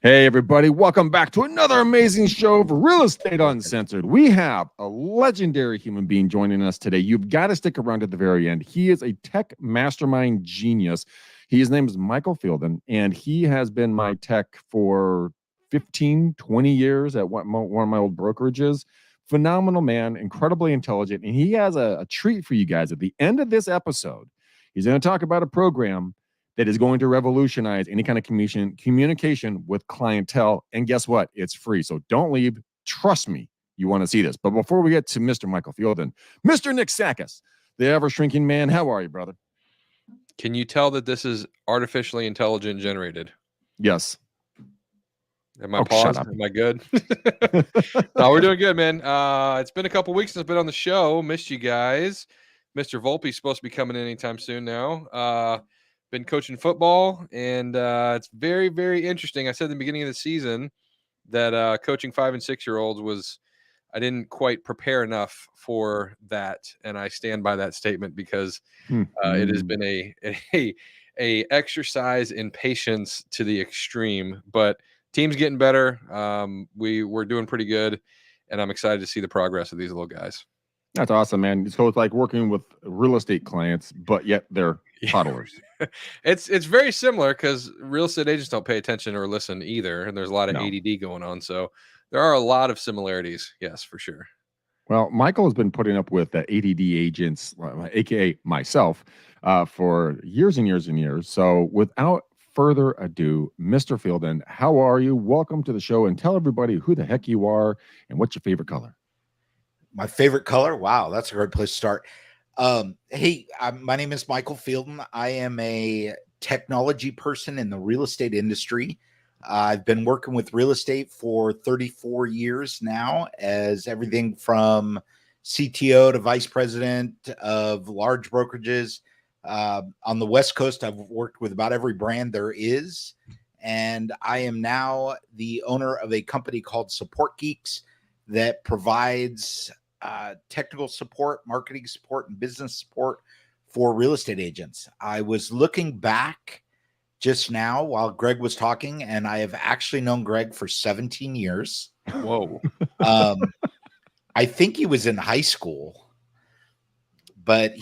Hey, everybody, welcome back to another amazing show of Real Estate Uncensored. We have a legendary human being joining us today. You've got to stick around at the very end. He is a tech mastermind genius. His name is Michael Fielden, and he has been my tech for 15, 20 years at one of my old brokerages. Phenomenal man, incredibly intelligent, and he has a treat for you guys at the end of this episode. He's going to talk about a program that is going to revolutionize any kind of communication with clientele. And guess what? It's free. So don't leave. Trust me, you want to see this. But before we get to Mr. Michael Fielden, Mr. Nick Sakis, the ever shrinking man, how are you, brother? Can you tell that this is artificially intelligent generated? Yes. Am I paused? Am I good? No, we're doing good, man. It's been a couple weeks since I've been on the show. Missed you guys. Mr. Volpe's supposed to be coming in anytime soon now. Been coaching football, and it's very, very interesting. I said at the beginning of the season that coaching 5- and 6-year-olds was I didn't quite prepare enough for that, and I stand by that statement because it has been a exercise in patience to the extreme. But team's getting better. We're doing pretty good, and I'm excited to see the progress of these little guys. That's awesome, man. So it's like working with real estate clients, but yet they're toddlers. It's very similar because real estate agents don't pay attention or listen either, and there's a lot of ADD going on. So there are a lot of similarities. Yes, for sure. Well, Michael has been putting up with ADD agents, aka myself, for years and years and years. So without further ado, Mr. Fielden, how are you? Welcome to the show, and tell everybody who the heck you are and what's your favorite color. My favorite color? Wow, that's a great place to start. Hey, my name is Michael Fielden. I am a technology person in the real estate industry. I've been working with real estate for 34 years now, as everything from CTO to vice president of large brokerages. On the West Coast, I've worked with about every brand there is. And I am now the owner of a company called Support Geeks that provides technical support, marketing support, and business support for real estate agents. I was looking back just now while Greg was talking, and I have actually known Greg for 17 years. Whoa. I think he was in high school, but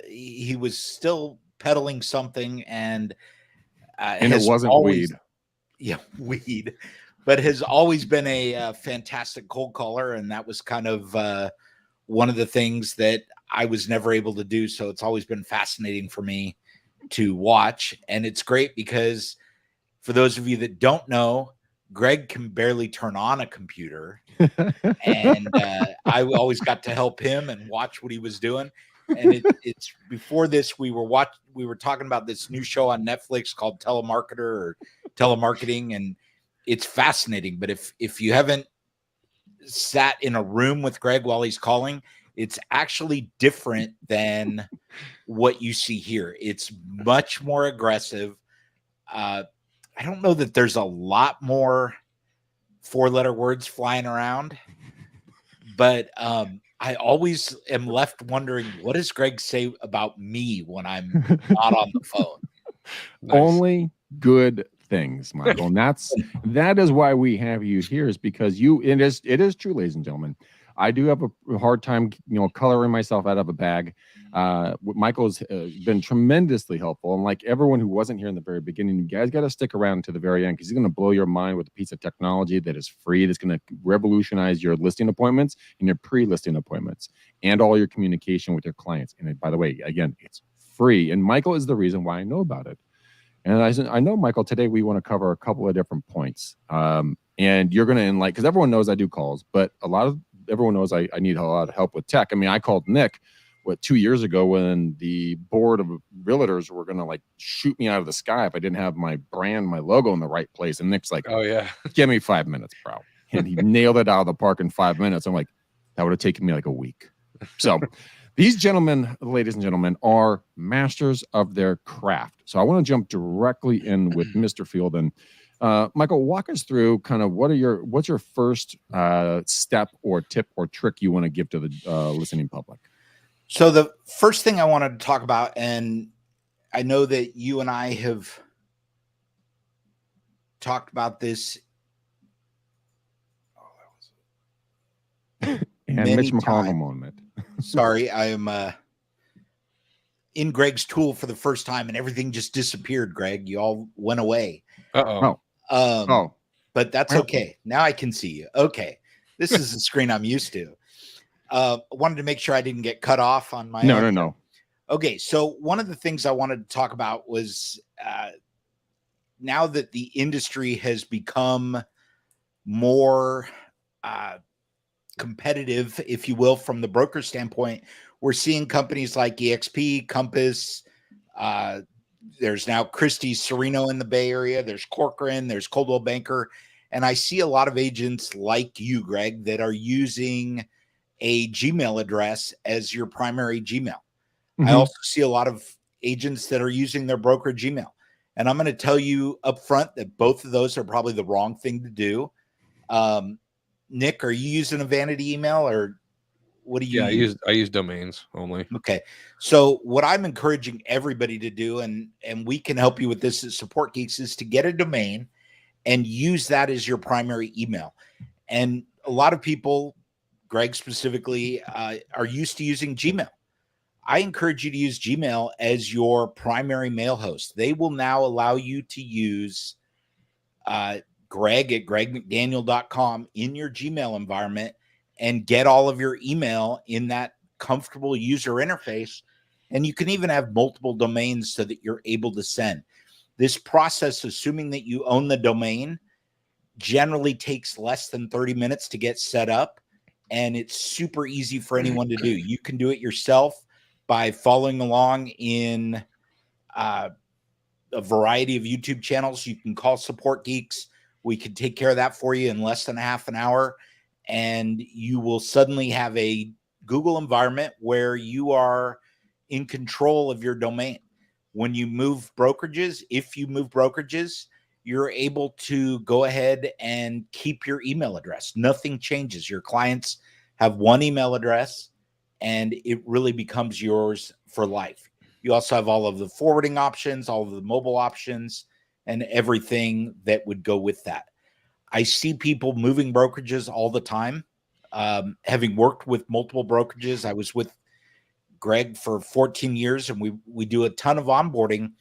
he was still peddling something, and it wasn't weed. Yeah, weed. But has always been a fantastic cold caller, and that was kind of one of the things that I was never able to do. So it's always been fascinating for me to watch, and it's great because for those of you that don't know, Greg can barely turn on a computer, and I always got to help him and watch what he was doing. And it's before this, we were talking about this new show on Netflix called Telemarketer or Telemarketing, and it's fascinating. But if you haven't sat in a room with Greg while he's calling, it's actually different than what you see here. It's much more aggressive. I don't know that there's a lot more 4-letter words flying around, but I always am left wondering, what does Greg say about me when I'm not on the phone? Nice. Only good things, Michael. And that is why we have you here, is because it is true, ladies and gentlemen. I do have a hard time, coloring myself out of a bag. Michael's been tremendously helpful, and like everyone who wasn't here in the very beginning, you guys got to stick around to the very end, because he's going to blow your mind with a piece of technology that is free, that's going to revolutionize your listing appointments and your pre-listing appointments and all your communication with your clients. And by the way, again, it's free, and Michael is the reason why I know about it. And I know, Michael, today we want to cover a couple of different points. And you're going to enlighten, because everyone knows I do calls, but everyone knows I need a lot of help with tech. I mean, I called Nick 2 years ago when the board of realtors were going to shoot me out of the sky if I didn't have my brand, my logo in the right place. And Nick's like, "Oh yeah, give me 5 minutes, bro." And he nailed it out of the park in 5 minutes. I'm like, that would have taken me like a week. So these gentlemen, ladies and gentlemen, are masters of their craft. So I want to jump directly in with Mr. Fielden. Michael, walk us through kind of what's your first step or tip or trick you want to give to the listening public? So the first thing I wanted to talk about, and I know that you and I have talked about this. And Mitch McConnell moment. Sorry, I am in Greg's tool for the first time, and everything just disappeared. Greg, you all went away. But that's okay. Now I can see you. Okay, this is the screen I'm used to. Wanted to make sure I didn't get cut off on my own. No. Okay, so one of the things I wanted to talk about was now that the industry has become more competitive, if you will, from the broker standpoint, we're seeing companies like EXP, Compass. There's now Christie's Sereno in the Bay Area. There's Corcoran. There's Coldwell Banker. And I see a lot of agents like you, Greg, that are using a Gmail address as your primary Gmail. I also see a lot of agents that are using their broker Gmail. And I'm going to tell you up front that both of those are probably the wrong thing to do. Nick, are you using a vanity email, or what do you use? I use domains only. Okay. So what I'm encouraging everybody to do, and we can help you with this at Support Geeks, is to get a domain and use that as your primary email. And a lot of people, Greg specifically, are used to using Gmail. I encourage you to use Gmail as your primary mail host. They will now allow you to use Greg at gregmcdaniel.com in your Gmail environment and get all of your email in that comfortable user interface. And you can even have multiple domains so that you're able to send. This process, assuming that you own the domain, generally takes less than 30 minutes to get set up. And it's super easy for anyone to do. You can do it yourself by following along in a variety of YouTube channels. You can call Support Geeks. We can take care of that for you in less than a half an hour. And you will suddenly have a Google environment where you are in control of your domain. When you move brokerages, if you move brokerages, you're able to go ahead and keep your email address. Nothing changes. Your clients have one email address, and it really becomes yours for life. You also have all of the forwarding options, all of the mobile options, and everything that would go with that. I see people moving brokerages all the time. Having worked with multiple brokerages, I was with Greg for 14 years, and we do a ton of onboarding.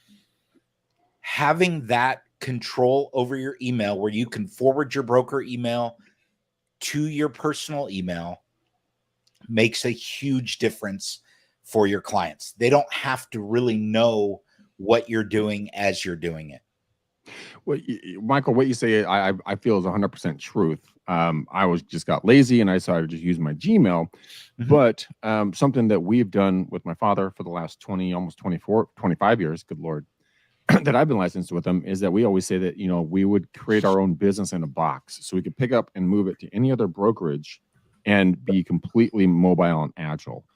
Having that control over your email, where you can forward your broker email to your personal email, makes a huge difference for your clients. They don't have to really know what you're doing as you're doing it. Well, Michael, what you say, I feel is 100% truth. I just got lazy and I decided to just use my Gmail. But something that we've done with my father for the last 25 years, good Lord, that I've been licensed with him, is that we always say that, we would create our own business in a box so we could pick up and move it to any other brokerage and be completely mobile and agile.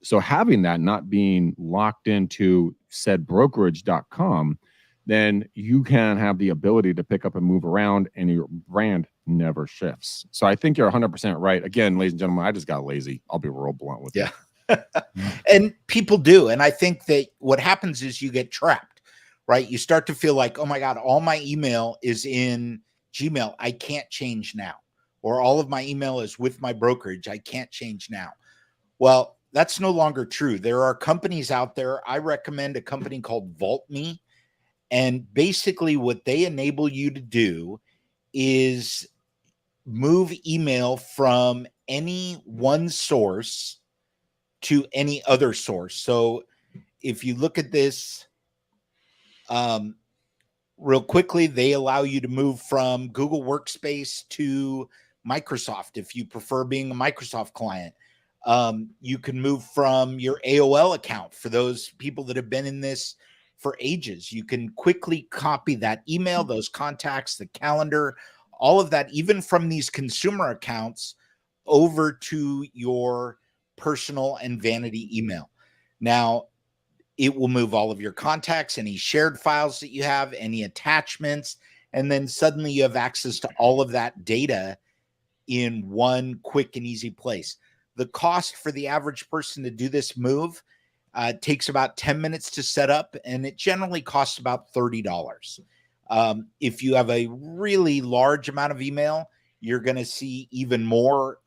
So having that, not being locked into said brokerage.com, then you can have the ability to pick up and move around, and your brand never shifts. So I think you're 100% right. Again, ladies and gentlemen, I just got lazy. I'll be real blunt with you. And people do. And I think that what happens is you get trapped, right? You start to feel like, oh my God, all my email is in Gmail. I can't change now. Or all of my email is with my brokerage. I can't change now. Well, that's no longer true. There are companies out there. I recommend a company called VaultMe. And basically what they enable you to do is move email from any one source to any other source. So if you look at this real quickly, they allow you to move from Google Workspace to Microsoft if you prefer being a Microsoft client. You can move from your AOL account for those people that have been in this for ages. You can quickly copy that email, those contacts, the calendar, all of that, even from these consumer accounts, over to your personal and vanity email. Now, it will move all of your contacts, any shared files that you have, any attachments, and then suddenly you have access to all of that data in one quick and easy place. The cost for the average person to do this move takes about 10 minutes to set up, and it generally costs about $30. If you have a really large amount of email, you're going to see even more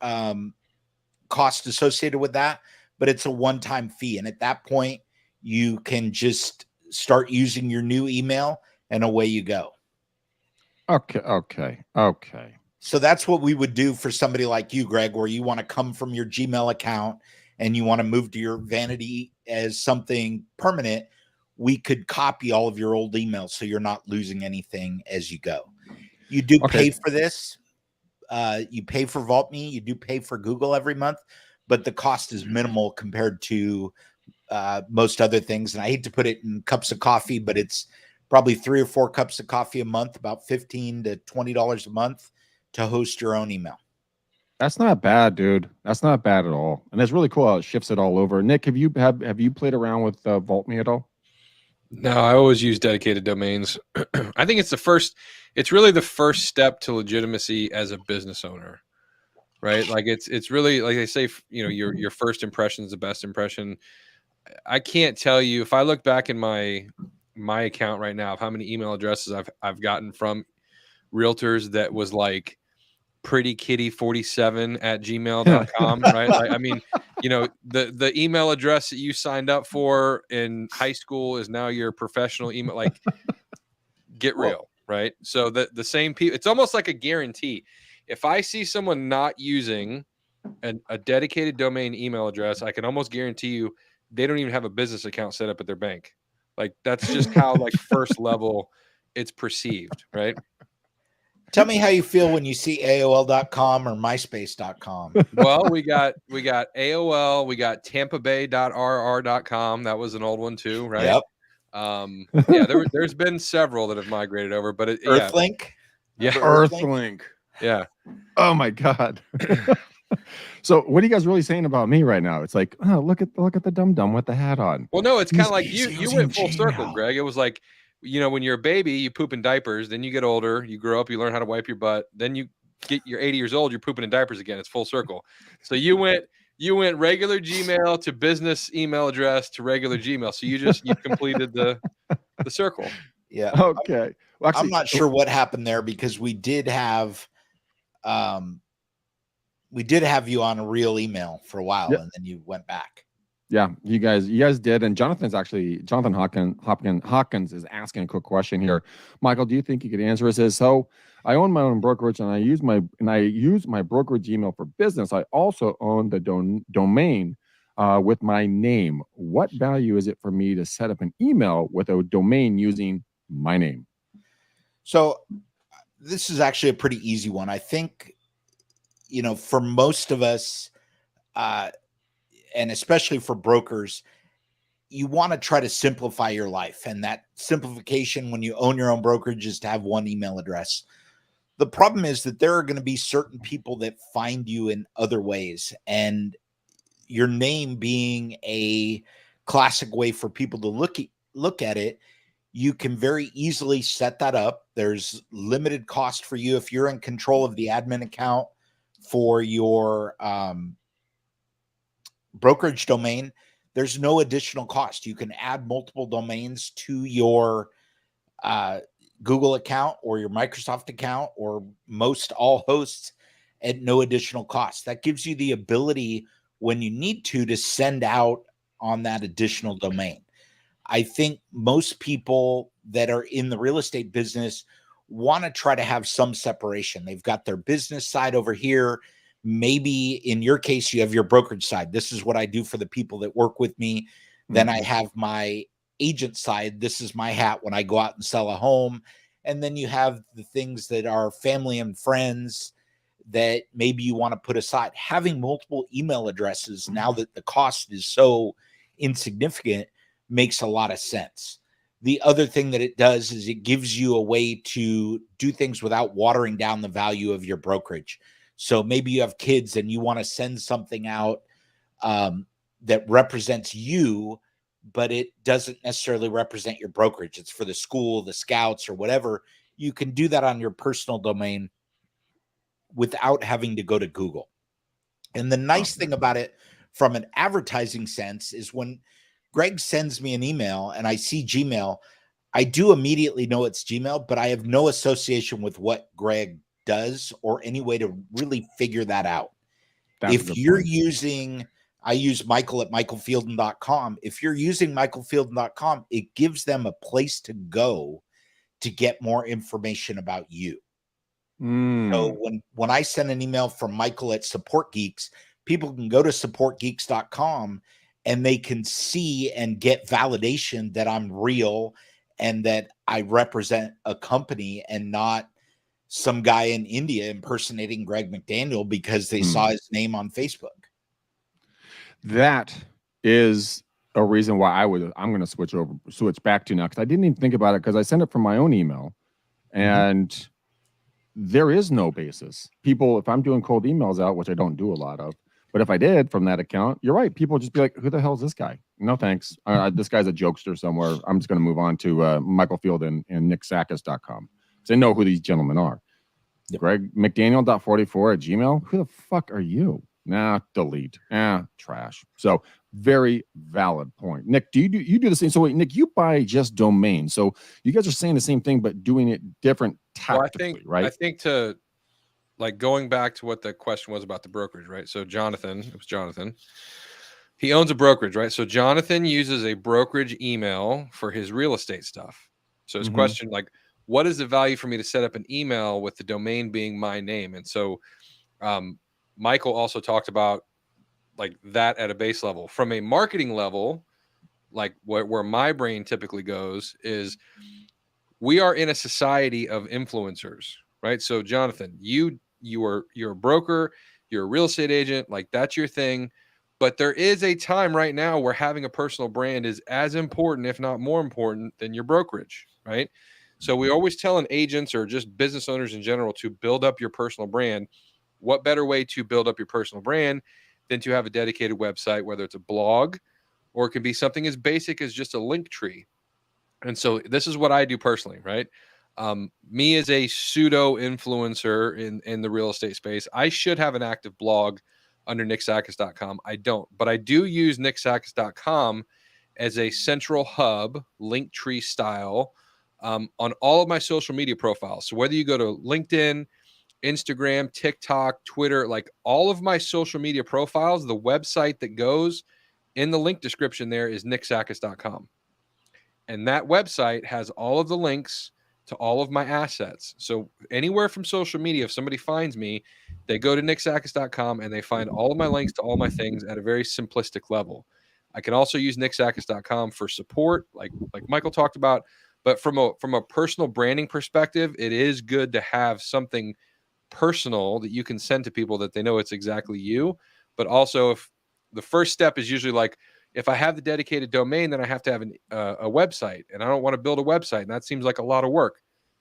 cost associated with that, but it's a one-time fee. And at that point, you can just start using your new email and away you go. Okay. So that's what we would do for somebody like you, Greg, where you want to come from your Gmail account and you want to move to your vanity as something permanent. We could copy all of your old emails so you're not losing anything as you go. You do pay for this. You pay for VaultMe. You do pay for Google every month, but the cost is minimal compared to most other things. And I hate to put it in cups of coffee, but it's probably 3 or 4 cups of coffee a month, about $15 to $20 a month to host your own email. That's not bad, dude. That's not bad at all. And it's really cool how it shifts it all over. Nick, have you played around with VaultMe at all? No, I always use dedicated domains. I think it's really the first step to legitimacy as a business owner, right? Like it's really, like they say, your first impression is the best impression. I can't tell you, if I look back in my account right now of how many email addresses I've gotten from realtors that was like prettykitty47@gmail.com, right? Like, I mean, the email address that you signed up for in high school is now your professional email. Like, get real, right? So the same people, it's almost like a guarantee. If I see someone not using a dedicated domain email address, I can almost guarantee you they don't even have a business account set up at their bank. Like, that's just how like first level it's perceived, right? Tell me how you feel when you see AOL.com or MySpace.com. Well, we got AOL, we got TampaBay.rr.com. That was an old one too, right? Yep. There's been several that have migrated over, but Earthlink. Yeah. Earthlink. Yeah. Oh my God. So what are you guys really saying about me right now? It's like, oh, look at the dum-dum with the hat on. Well, no, it's kind of like you went full circle, Greg. It was like, when you're a baby, you poop in diapers, then you get older, you grow up, you learn how to wipe your butt, then you're 80 years old, you're pooping in diapers again. It's full circle. So you went regular Gmail to business email address to regular Gmail. So you completed the circle. Yeah. Okay. Well, actually, I'm not sure what happened there, because we did have you on a real email for a while, and then you went back. Yeah, you guys did. And Jonathan Hawkins is asking a quick question here. Michael, do you think you could answer? It says, so I own my own brokerage and I use my brokerage email for business. I also own the domain with my name. What value is it for me to set up an email with a domain using my name? So this is actually a pretty easy one. I think, for most of us, and especially for brokers, you want to try to simplify your life. And that simplification when you own your own brokerage is to have one email address. The problem is that there are going to be certain people that find you in other ways. And your name being a classic way for people to look at it, you can very easily set that up. There's limited cost for you if you're in control of the admin account for your brokerage domain. There's no additional cost. You can add multiple domains to your Google account or your Microsoft account or most all hosts at no additional cost. That gives you the ability, when you need to send out on that additional domain. I think most people that are in the real estate business want to try to have some separation. They've got their business side over here. Maybe in your case, you have your brokerage side. This is what I do for the people that work with me. Mm-hmm. Then I have my agent side. This is my hat when I go out and sell a home. And then you have the things that are family and friends that maybe you want to put aside. Having multiple email addresses, now that the cost is so insignificant, makes a lot of sense. The other thing that it does is it gives you a way to do things without watering down the value of your brokerage. So maybe you have kids and you want to send something out that represents you, but it doesn't necessarily represent your brokerage. It's for the school, the scouts, or whatever. You can do that on your personal domain without having to go to Google. And the nice thing about it from an advertising sense is when Greg sends me an email and I see Gmail, I do immediately know it's Gmail, but I have no association with what Greg does or any way to really figure that out. If you're using, I use Michael at michaelfielden.com. If you're using michaelfielden.com, it gives them a place to go to get more information about you. So when I send an email from Michael at Support Geeks, people can go to supportgeeks.com and they can see and get validation that I'm real and that I represent a company and not some guy in India impersonating Greg McDaniel because they saw his name on Facebook. That is a reason why I'm going to switch back to now, because I didn't even think about it, because I sent it from my own email and there is no basis. People, if I'm doing cold emails out, which I don't do a lot of, but if I did from that account, you're right. People just be like, who the hell is this guy? No, thanks. This guy's a jokester somewhere. I'm just going to move on to Michael Field and nicksakis.com. Because I know who these gentlemen are. Yep. Greg McDaniel.44 at Gmail. Who the fuck are you? Nah, delete. Trash. So very valid point. Nick, you do the same? So wait, Nick, you buy just domain. So you guys are saying the same thing, but doing it different tactically, right? I think to, like, going back to what the question was about the brokerage, right? So Jonathan, he owns a brokerage, right? So Jonathan uses a brokerage email for his real estate stuff. So his question, like, what is the value for me to set up an email with the domain being my name? And so Michael also talked about like that at a base level. From a marketing level, like where my brain typically goes is, we are in a society of influencers, right? So Jonathan, you're a broker, you're a real estate agent, like that's your thing. But there is a time right now where having a personal brand is as important, if not more important, than your brokerage, right? So we always tell agents or just business owners in general to build up your personal brand. What better way to build up your personal brand than to have a dedicated website, whether it's a blog or it can be something as basic as just a link tree. And so this is what I do personally, right? Me as a pseudo influencer in the real estate space, I should have an active blog under nicksakis.com. I don't, but I do use nicksakis.com as a central hub, link tree style, on all of my social media profiles. So whether you go to LinkedIn, Instagram, TikTok, Twitter, like all of my social media profiles, the website that goes in the link description there is nicksakis.com. And that website has all of the links to all of my assets. So anywhere from social media, if somebody finds me, they go to nicksakis.com and they find all of my links to all my things at a very simplistic level. I can also use nicksakis.com for support, like Michael talked about. But from a personal branding perspective, it is good to have something personal that you can send to people that they know it's exactly you. But also, if the first step is usually like, if I have the dedicated domain, then I have to have a website, and I don't want to build a website, and that seems like a lot of work.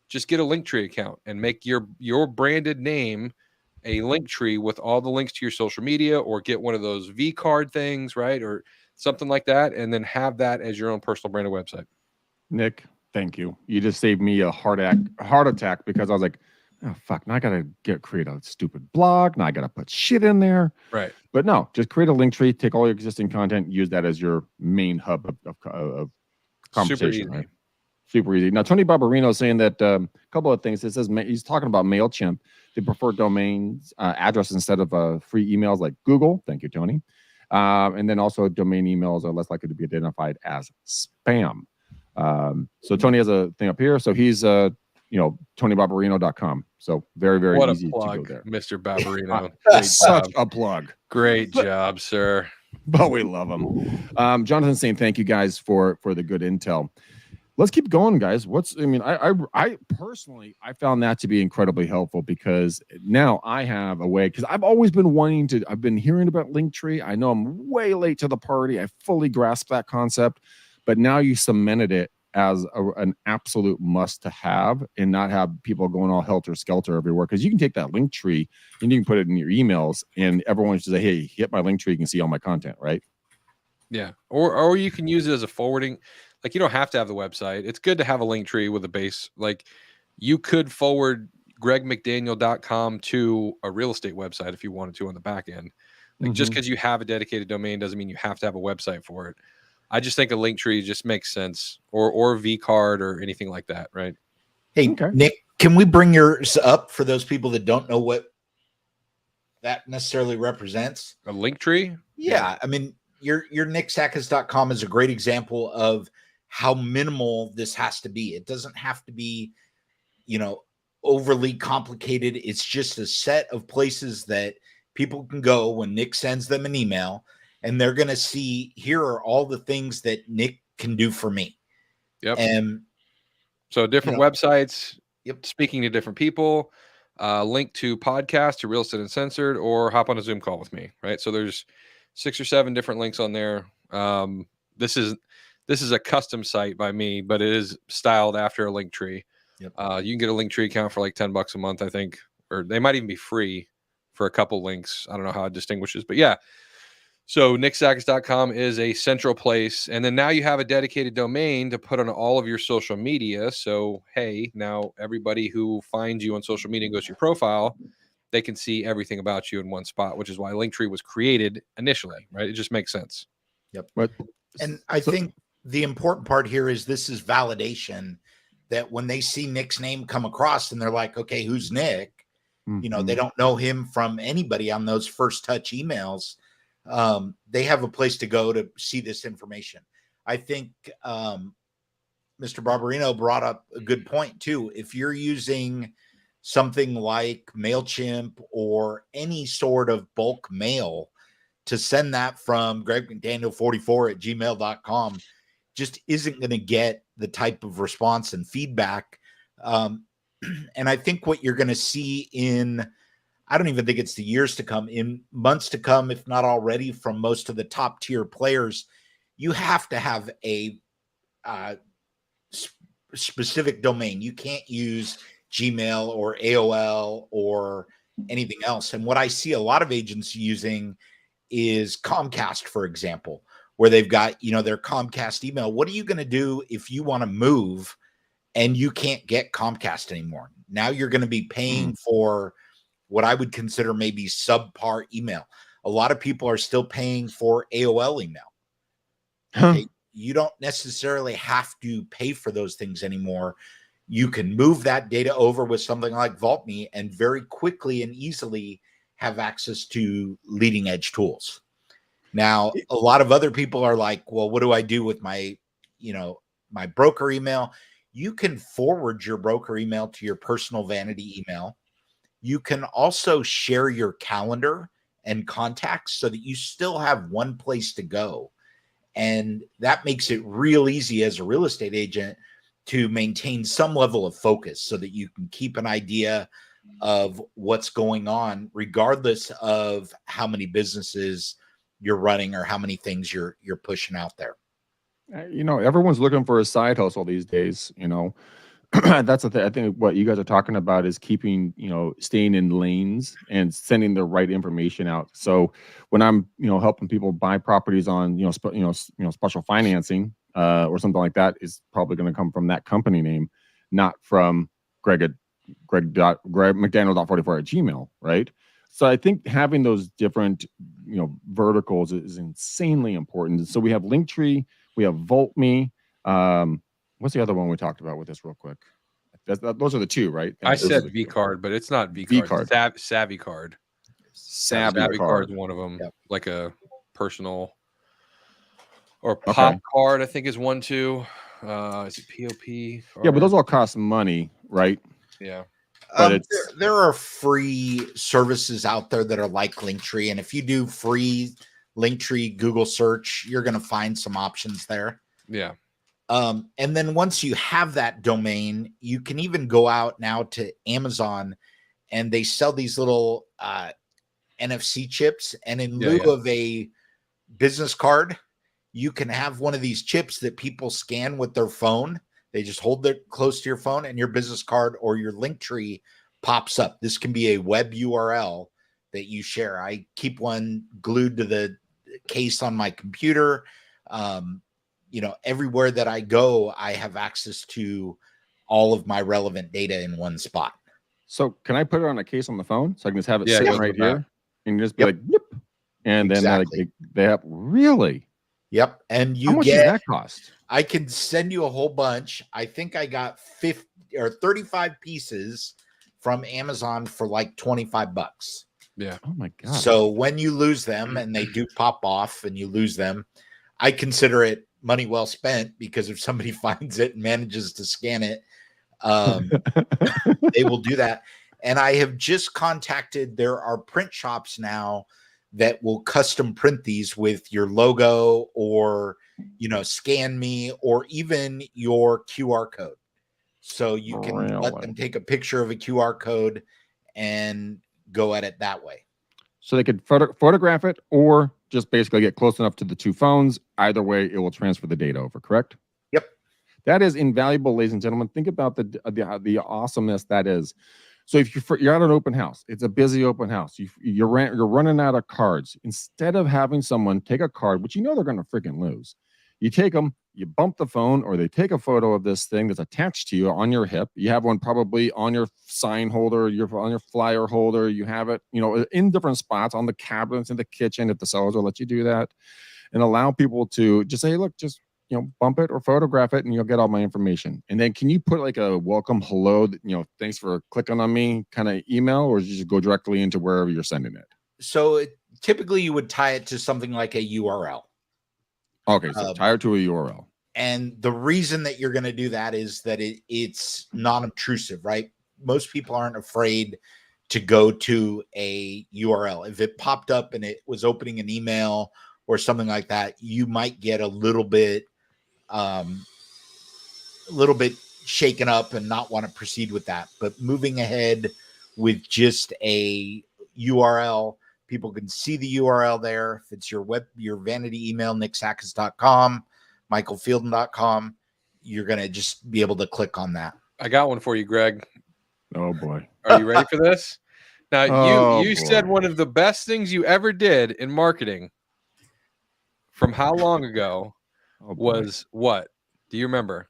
Just get a Linktree account and make your branded name a Linktree with all the links to your social media, or get one of those V card things, right, or something like that, and then have that as your own personal branded website. Nick, thank you. You just saved me a heart attack, because I was like, oh fuck, now I gotta create a stupid blog. Now I gotta put shit in there. Right. But no, just create a link tree, take all your existing content, use that as your main hub of conversation. Super easy. Right? Super easy. Now, Tony Barbarino is saying that a couple of things. It says he's talking about MailChimp. They prefer domains, addresses instead of free emails like Google. Thank you, Tony. And then also domain emails are less likely to be identified as spam. So Tony has a thing up here. So he's TonyBarbarino.com. So very, very what easy a plug, to go there. Mr. Barbarino. Such a plug. Great job, sir. But we love him. Jonathan's saying thank you guys for the good intel. Let's keep going, guys. I personally, I found that to be incredibly helpful, because now I have a way, because I've always been I've been hearing about Linktree. I know I'm way late to the party. I fully grasp that concept, but now you cemented it as an absolute must to have, and not have people going all helter skelter everywhere. Because you can take that link tree and you can put it in your emails, and everyone should say, hey, hit my link tree, you can see all my content, right? Yeah. Or you can use it as a forwarding. Like, you don't have to have the website. It's good to have a link tree with a base. Like, you could forward gregmcdaniel.com to a real estate website if you wanted to on the back end. Like, just because you have a dedicated domain doesn't mean you have to have a website for it. I just think a link tree just makes sense, or V card or anything like that, right? Hey, okay. Nick, can we bring yours up for those people that don't know what that necessarily represents? A link tree? Yeah. I mean, your nicksakis.com is a great example of how minimal this has to be. It doesn't have to be, overly complicated. It's just a set of places that people can go when Nick sends them an email, and they're going to see, here are all the things that Nick can do for me. Yep. And so different websites, speaking to different people, link to podcast, to Real Estate Uncensored, or hop on a Zoom call with me, right? So there's 6 or 7 different links on there. This is a custom site by me, but it is styled after a link tree. Yep. You can get a link tree account for like $10 a month, I think, or they might even be free for a couple links. I don't know how it distinguishes, but yeah. So nicksakis.com is a central place. And then now you have a dedicated domain to put on all of your social media. So, hey, now everybody who finds you on social media and goes to your profile, they can see everything about you in one spot, which is why Linktree was created initially, right? It just makes sense. Yep. And I think the important part here is this is validation that when they see Nick's name come across and they're like, okay, who's Nick? Mm-hmm. They don't know him from anybody on those first touch emails. They have a place to go to see this information. I think Mr. Barbarino brought up a good point too. If you're using something like MailChimp or any sort of bulk mail to send that from GregMcDaniel44@gmail.com, just isn't going to get the type of response and feedback. And I think what you're going to see I don't even think it's the years to come, in months to come, if not already, from most of the top tier players, you have to have a specific domain. You can't use Gmail or AOL or anything else. And what I see a lot of agents using is Comcast, for example, where they've got, their Comcast email. What are you going to do if you want to move and you can't get Comcast anymore? Now you're going to be paying for what I would consider maybe subpar email. A lot of people are still paying for AOL email. Okay? You don't necessarily have to pay for those things anymore. You can move that data over with something like VaultMe and very quickly and easily have access to leading edge tools. Now, a lot of other people are like, well, what do I do with my broker email? You can forward your broker email to your personal vanity email. You can also share your calendar and contacts so that you still have one place to go. And that makes it real easy as a real estate agent to maintain some level of focus so that you can keep an idea of what's going on, regardless of how many businesses you're running or how many things you're pushing out there. Everyone's looking for a side hustle these days. That's the thing. I think what you guys are talking about is keeping, staying in lanes and sending the right information out. So when I'm, helping people buy properties on, special financing or something like that, is probably going to come from that company name, not from GregMcDaniel.44@gmail, right? So I think having those different, verticals is insanely important. So we have Linktree, we have VaultMe. What's the other one we talked about with this real quick? Those are the two, right? I said V card, but it's not V card. Savvy card. Savvy card is one of them. Yep. Like a personal or pop card, I think is one too. Is it POP? Yeah, but those all cost money, right? Yeah. But there are free services out there that are like Linktree, and if you do free Linktree Google search, you're going to find some options there. Yeah. And then once you have that domain, you can even go out now to Amazon, and they sell these little NFC chips. And in lieu of a business card, you can have one of these chips that people scan with their phone. They just hold it close to your phone, and your business card or your Linktree pops up. This can be a web URL that you share. I keep one glued to the case on my computer. Everywhere that I go, I have access to all of my relevant data in one spot. So can I put it on a case on the phone so I can just have it sitting right here and just be like, yep. And then they have really. Yep. And How much does that cost? I can send you a whole bunch. I think I got 50 or 35 pieces from Amazon for like $25. Yeah. Oh my God. So when you lose them and they do pop off and you lose them, I consider it money well spent, because if somebody finds it and manages to scan it, they will do that. And I have just contacted, there are print shops now that will custom print these with your logo or, scan me, or even your QR code. So you can let them take a picture of a QR code and go at it that way. So they could photograph it, or just basically get close enough to the two phones. Either way, it will transfer the data over, correct? Yep. That is invaluable, ladies and gentlemen. Think about the awesomeness that is. So if you're at an open house, it's a busy open house. You're running out of cards. Instead of having someone take a card, which they're going to freaking lose, you take them, you bump the phone, or they take a photo of this thing that's attached to you on your hip. You have one probably on your sign holder, on your flyer holder. You have it, in different spots on the cabinets in the kitchen, if the sellers will let you do that, and allow people to just say, look, just bump it or photograph it, and you'll get all my information. And then can you put like a welcome, hello, thanks for clicking on me kind of email, or just go directly into wherever you're sending it? So typically you would tie it to something like a URL. Okay, so tie it to a URL. And the reason that you're going to do that is that it's non-obtrusive, right? Most people aren't afraid to go to a URL. If it popped up and it was opening an email or something like that, you might get a little bit shaken up and not want to proceed with that. But moving ahead with just a URL, people can see the URL there. If it's your vanity email, nicksakis.com, michaelfielden.com, you're going to just be able to click on that. I got one for you, Greg. Oh boy. Are you ready for this? Now, you said one of the best things you ever did in marketing from how long ago was what? Do you remember?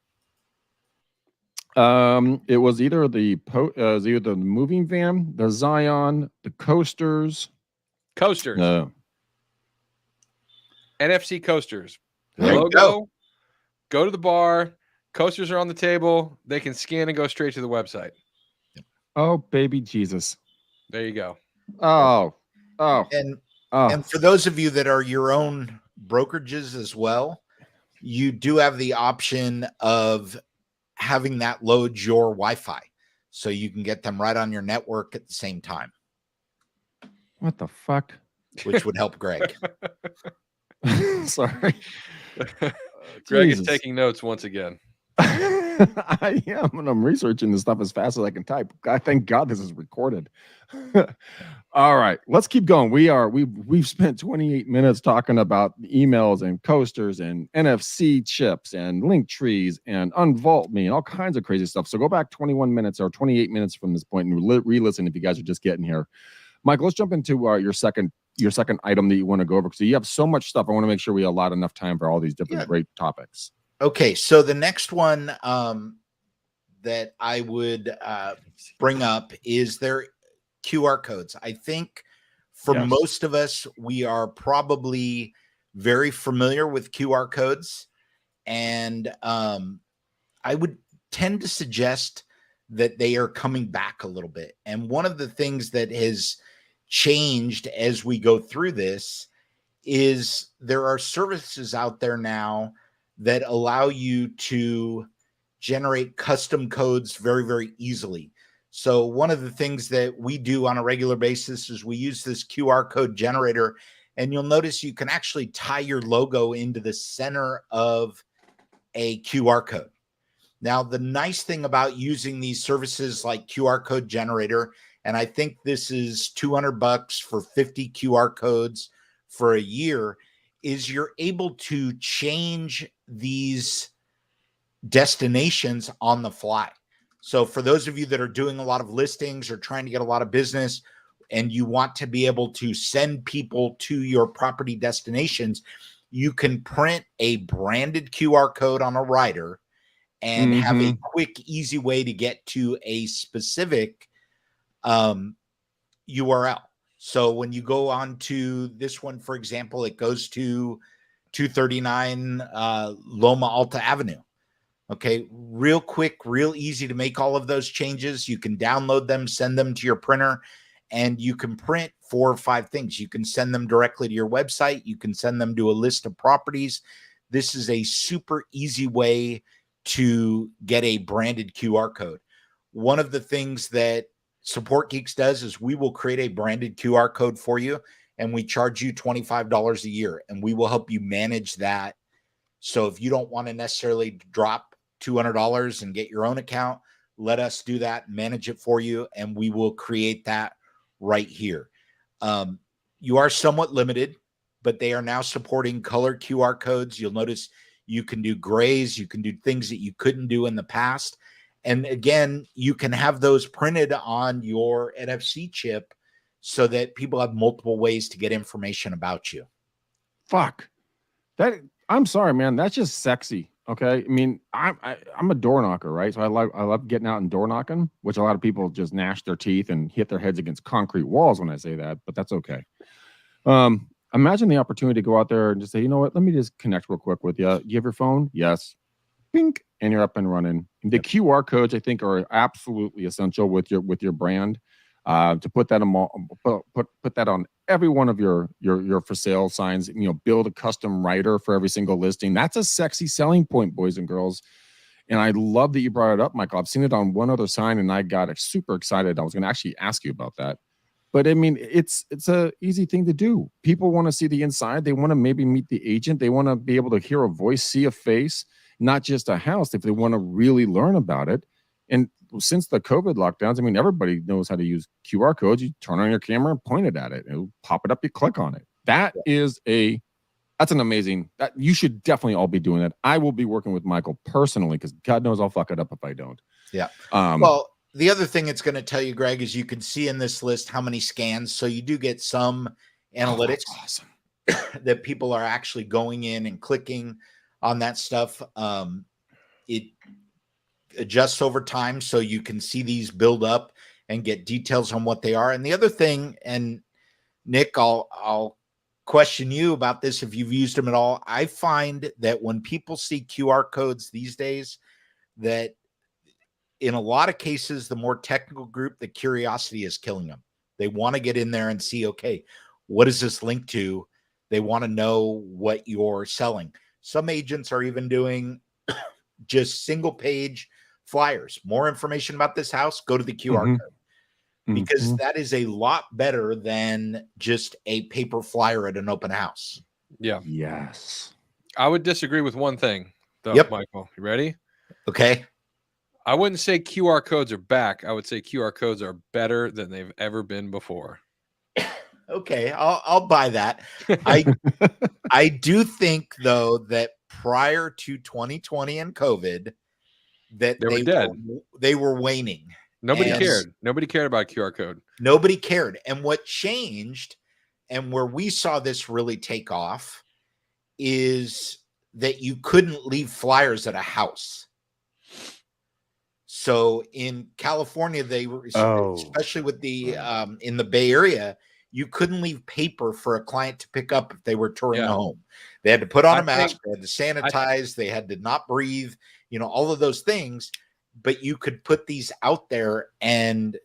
It was either the moving van, the Zion, the coasters. NFC coasters. Logo. Go to the bar. Coasters are on the table. They can scan and go straight to the website. Oh, baby Jesus. There you go. And for those of you that are your own brokerages as well, you do have the option of having that load your Wi-Fi, so you can get them right on your network at the same time. What the fuck? Which would help Greg. Sorry. Greg is taking notes once again. I am, and I'm researching this stuff as fast as I can type. God, thank God this is recorded. All right, let's keep going. We've spent 28 minutes talking about emails and coasters and NFC chips and link trees and Unvault Me and all kinds of crazy stuff. So go back 21 minutes or 28 minutes from this point and re-listen if you guys are just getting here. Michael, let's jump into your second item that you want to go over, because you have so much stuff. I want to make sure we allot enough time for all these different great topics. Okay, so the next one that I would bring up is their QR codes. I think for most of us, we are probably very familiar with QR codes, and I would tend to suggest that they are coming back a little bit. And one of the things that has changed as we go through this is there are services out there now that allow you to generate custom codes very, very easily. So one of the things that we do on a regular basis is we use this QR code generator, and you'll notice you can actually tie your logo into the center of a QR code. Now, the nice thing about using these services like QR code generator, and I think this is $200 for 50 QR codes for a year, is you're able to change these destinations on the fly. So for those of you that are doing a lot of listings or trying to get a lot of business, and you want to be able to send people to your property destinations, you can print a branded QR code on a rider and have a quick, easy way to get to a specific URL. So when you go on to this one, for example, it goes to 239 Loma Alta Avenue. Okay, real quick, real easy to make all of those changes. You can download them, send them to your printer, and you can print 4 or 5 things. You can send them directly to your website. You can send them to a list of properties. This is a super easy way to get a branded QR code. One of the things that Support Geeks does is we will create a branded QR code for you, and we charge you $25 a year, and we will help you manage that. So if you don't want to necessarily drop $200 and get your own account, let us do that, manage it for you, and we will create that right here. You are somewhat limited, but they are now supporting color QR codes. You'll notice you can do grays, you can do things that you couldn't do in the past. And again, you can have those printed on your NFC chip so that people have multiple ways to get information about you. Fuck. I'm sorry, man. That's just sexy. Okay. I mean, I'm a door knocker, right? So I love getting out and door knocking, which a lot of people just gnash their teeth and hit their heads against concrete walls when I say that, but that's okay. Imagine the opportunity to go out there and just say, you know what, let me just connect real quick with you. You have your phone? Yes. Bink, and you're up and running. The QR codes, I think, are absolutely essential with your brand. To put that put that on every one of your for sale signs. You know, build a custom writer for every single listing. That's a sexy selling point, boys and girls. And I love that you brought it up, Michael. I've seen it on one other sign, and I got super excited. I was going to actually ask you about that. But I mean, it's a easy thing to do. People want to see the inside. They want to maybe meet the agent. They want to be able to hear a voice, see a face, not just a house. If they want to really learn about it. And since the COVID lockdowns, I mean, everybody knows how to use QR codes. You turn on your camera and point it at it. It'll pop it up. You click on it. That's an amazing, you should definitely all be doing that. I will be working with Michael personally because God knows I'll fuck it up if I don't. Yeah. Well, the other thing it's going to tell you, Greg, is you can see in this list how many scans. So you do get some analytics that people are actually going in and clicking on that stuff. It adjusts over time so you can see these build up and get details on what they are. And the other thing, and Nick, I'll question you about this if you've used them at all. I find that when people see QR codes these days, that in a lot of cases, the more technical group, the curiosity is killing them. They want to get in there and see, okay, what is this linked to? They want to know what you're selling. Some agents are even doing just single page flyers. More information about this house, go to the QR code. Because that is a lot better than just a paper flyer at an open house. Yeah. Yes. I would disagree with one thing, though, Michael. You ready? Okay. I wouldn't say QR codes are back. I would say QR codes are better than they've ever been before. Okay, I'll buy that. I do think, though, that prior to 2020 and COVID, that they were waning. Nobody cared. Nobody cared about QR code. Nobody cared. And what changed, and where we saw this really take off, is that you couldn't leave flyers at a house. So in California, they were, especially with the in the Bay Area, you couldn't leave paper for a client to pick up if they were touring the home. They had to put on a mask, they had to sanitize, they had to not breathe, you know, all of those things. But you could put these out there and,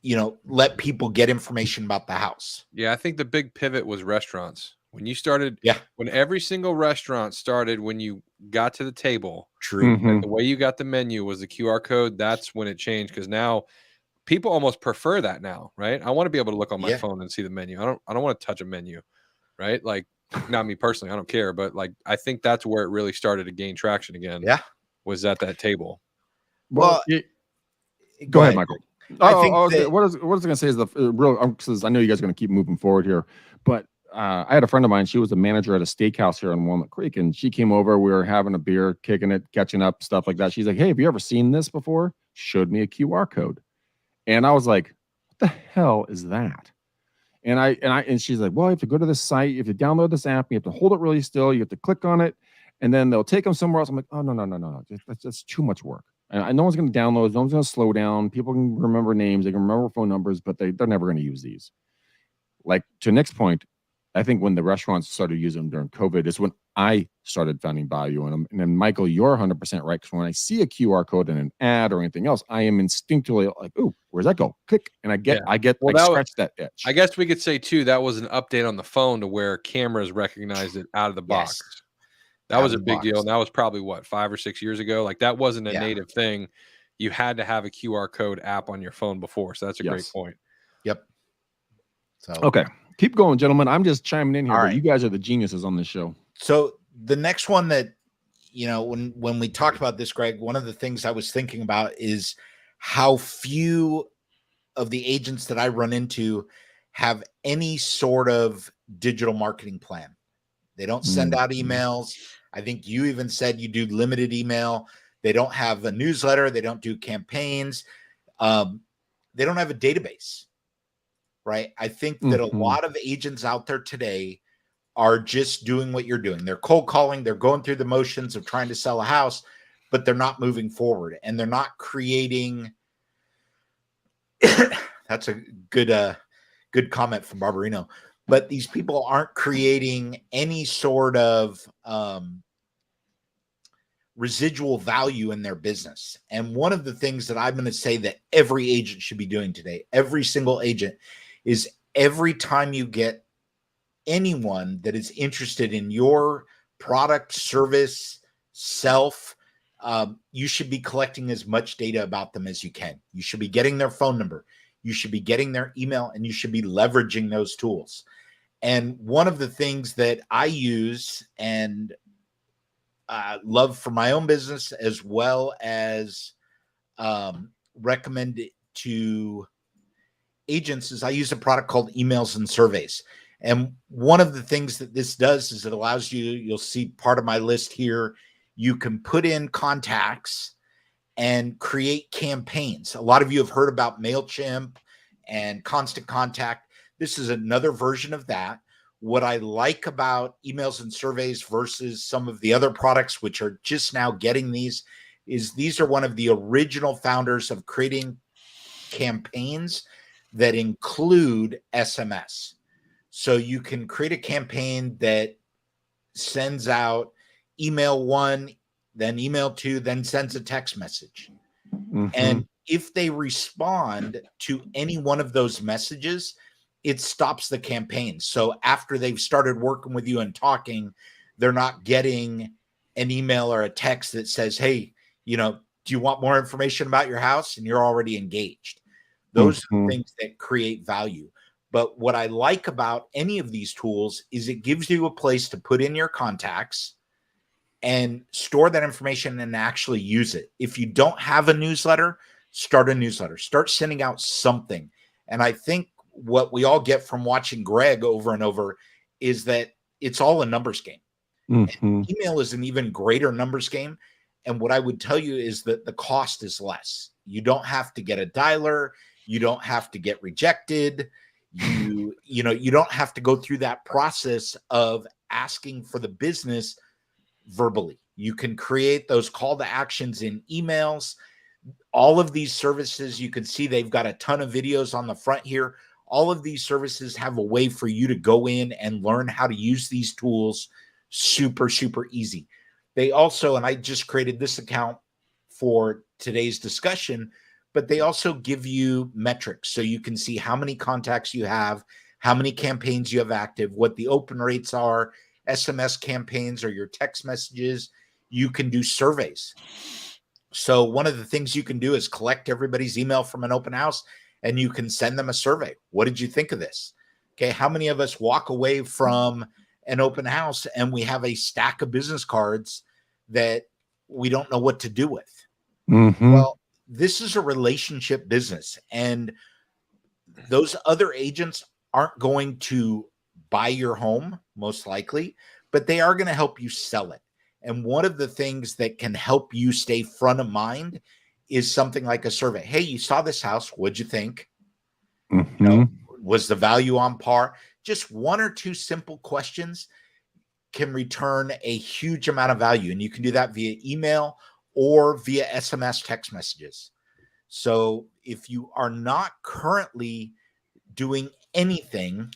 you know, let people get information about the house. Yeah, I think the big pivot was restaurants. When you started, when every single restaurant started, when you got to the table, true, the way you got the menu was the QR code. That's when it changed, because now people almost prefer that now, right? I want to be able to look on my phone and see the menu. I don't want to touch a menu, right? Like, not me personally, I don't care, but like, I think that's where it really started to gain traction again. Yeah, was at that table. Well, go ahead, Michael. What I was going to say is the real, because I know you guys are going to keep moving forward here, but I had a friend of mine. She was a manager at a steakhouse here in Walnut Creek, and she came over. We were having a beer, kicking it, catching up, stuff like that. She's like, "Hey, have you ever seen this before?" Showed me a QR code, and I was like, "What the hell is that?" And she's like, "Well, you have to go to this site. You have to download this app. You have to hold it really still. You have to click on it, and then they'll take them somewhere else." I'm like, "Oh no! That's too much work." And no one's going to download. No one's going to slow down. People can remember names. They can remember phone numbers, but they're never going to use these. Like, to Nick's point, I think when the restaurants started using them during COVID is when I started finding value in them. And then, Michael, you're 100% right. Because when I see a QR code in an ad or anything else, I am instinctually like, "Ooh, where's that go?" Click, and I scratch that itch. I guess we could say too that was an update on the phone to where cameras recognized it out of the box. Yes. That was a big deal, and that was probably what, 5 or 6 years ago. Like that wasn't a native thing. You had to have a QR code app on your phone before. So that's a great point. Yep. So okay. Keep going, gentlemen. I'm just chiming in here, but right. you guys are the geniuses on this show. So the next one that, when we talked about this, Greg, one of the things I was thinking about is how few of the agents that I run into have any sort of digital marketing plan. They don't send out emails. I think you even said you do limited email. They don't have a newsletter. They don't do campaigns. They don't have a database. Right. I think that a lot of agents out there today are just doing what you're doing. They're cold calling. They're going through the motions of trying to sell a house, but they're not moving forward and they're not creating. That's a good comment from Barbarino. But these people aren't creating any sort of residual value in their business. And one of the things that I'm going to say that every agent should be doing today, every single agent, is every time you get anyone that is interested in your product, service, self, you should be collecting as much data about them as you can. You should be getting their phone number. You should be getting their email, and you should be leveraging those tools. And one of the things that I use and love for my own business, as well as recommend it to agents, is I use a product called Emails and Surveys. And one of the things that this does is it allows you'll see part of my list here. You can put in contacts and create campaigns. A lot of you have heard about MailChimp and Constant Contact. This is another version of that. What I like about Emails and Surveys versus some of the other products, which are just now getting these, is these are one of the original founders of creating campaigns that include SMS. So you can create a campaign that sends out email 1, then email 2, then sends a text message. And if they respond to any one of those messages, it stops the campaign. So after they've started working with you and talking, they're not getting an email or a text that says, "Hey, do you want more information about your house?" And you're already engaged. Those are things that create value. But what I like about any of these tools is it gives you a place to put in your contacts and store that information and actually use it. If you don't have a newsletter, start a newsletter. Start sending out something. And I think what we all get from watching Greg over and over is that it's all a numbers game. Email is an even greater numbers game. And what I would tell you is that the cost is less. You don't have to get a dialer. You don't have to get rejected. You don't have to go through that process of asking for the business verbally. You can create those call to actions in emails. All of these services, you can see they've got a ton of videos on the front here. All of these services have a way for you to go in and learn how to use these tools super, super easy. They also, and I just created this account for today's discussion, but they also give you metrics. So you can see how many contacts you have, how many campaigns you have active, what the open rates are, SMS campaigns or your text messages. You can do surveys. So one of the things you can do is collect everybody's email from an open house and you can send them a survey. What did you think of this? Okay. How many of us walk away from an open house and we have a stack of business cards that we don't know what to do with? Well, this is a relationship business, and those other agents aren't going to buy your home, most likely, but they are going to help you sell it. And one of the things that can help you stay front of mind is something like a survey. Hey, you saw this house. What'd you think? Was the value on par? Just one or two simple questions can return a huge amount of value. And you can do that via email or via SMS text messages. So if you are not currently doing anything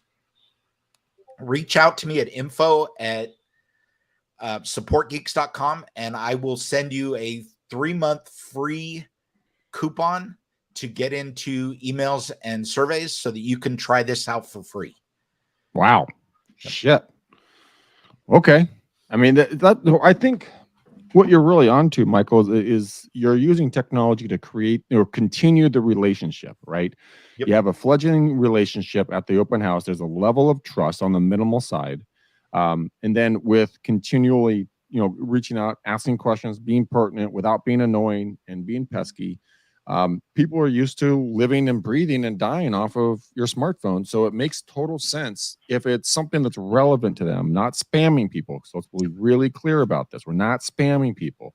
reach out to me at info@supportgeeks.com, and I will send you a 3-month free coupon to get into emails and surveys so that you can try this out for free. Wow. Shit. Okay. I mean, that I think what you're really onto, Michael, is you're using technology to create or continue the relationship, right? Yep. You have a fledgling relationship at the open house. There's a level of trust on the minimal side. And then with continually, reaching out, asking questions, being pertinent without being annoying and being pesky. People are used to living and breathing and dying off of your smartphone. So it makes total sense if it's something that's relevant to them, not spamming people. So let's be really clear about this. We're not spamming people.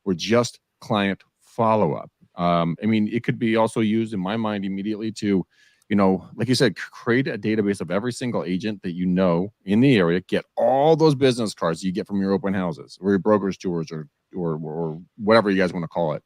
We're just client follow-up. I mean, it could be also used in my mind immediately to, like you said, create a database of every single agent that you know in the area, get all those business cards you get from your open houses or your broker's tours or whatever you guys want to call it.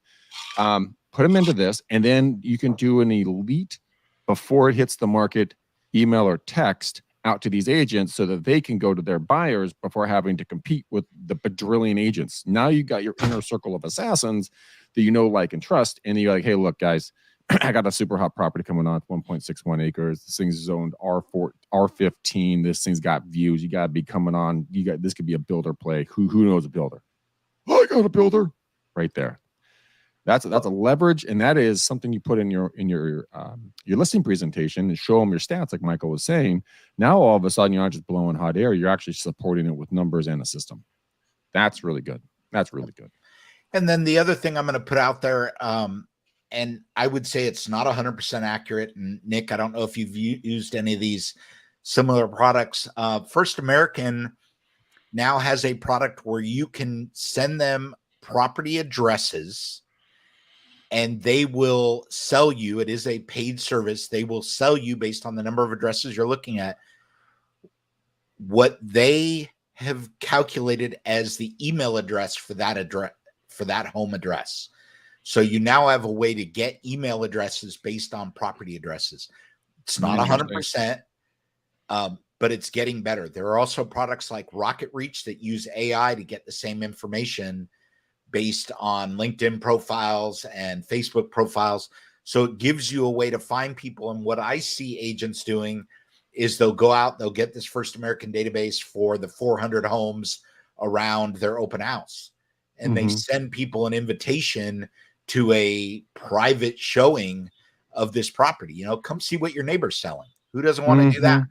Put them into this, and then you can do an elite before it hits the market email or text out to these agents so that they can go to their buyers before having to compete with the bajillion agents. Now you got your inner circle of assassins that you know, like, and trust, and you're like, hey, look, guys, I got a super hot property coming on. It's 1.61 acres. This thing's zoned R4, R15. This thing's got views. You got to be coming on. This could be a builder play. Who knows a builder? I got a builder right there. That's a leverage, and that is something you put in your listing presentation and show them your stats, like Michael was saying. Now all of a sudden you're not just blowing hot air; you're actually supporting it with numbers and a system. That's really good. That's really good. And then the other thing I'm going to put out there, and I would say it's not 100% accurate. And Nick, I don't know if you've used any of these similar products. First American now has a product where you can send them property addresses, and they will sell you. It is a paid service. They will sell you based on the number of addresses you're looking at, what they have calculated as the email address for that home address. So you now have a way to get email addresses based on property addresses. It's not 100%, but it's getting better. There are also products like Rocket Reach that use AI to get the same information based on LinkedIn profiles and Facebook profiles. So it gives you a way to find people. And what I see agents doing is they'll go out, they'll get this First American database for the 400 homes around their open house. And they send people an invitation to a private showing of this property. Come see what your neighbor's selling. Who doesn't want to do that?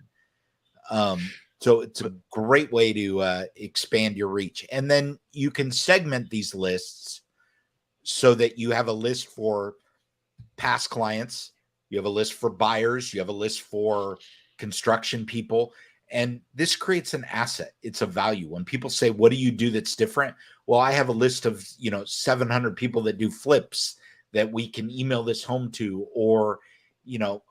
So it's a great way to expand your reach. And then you can segment these lists so that you have a list for past clients, you have a list for buyers, you have a list for construction people. And this creates an asset. It's a value. When people say, what do you do that's different? Well, I have a list of, 700 people that do flips that we can email this home to, or,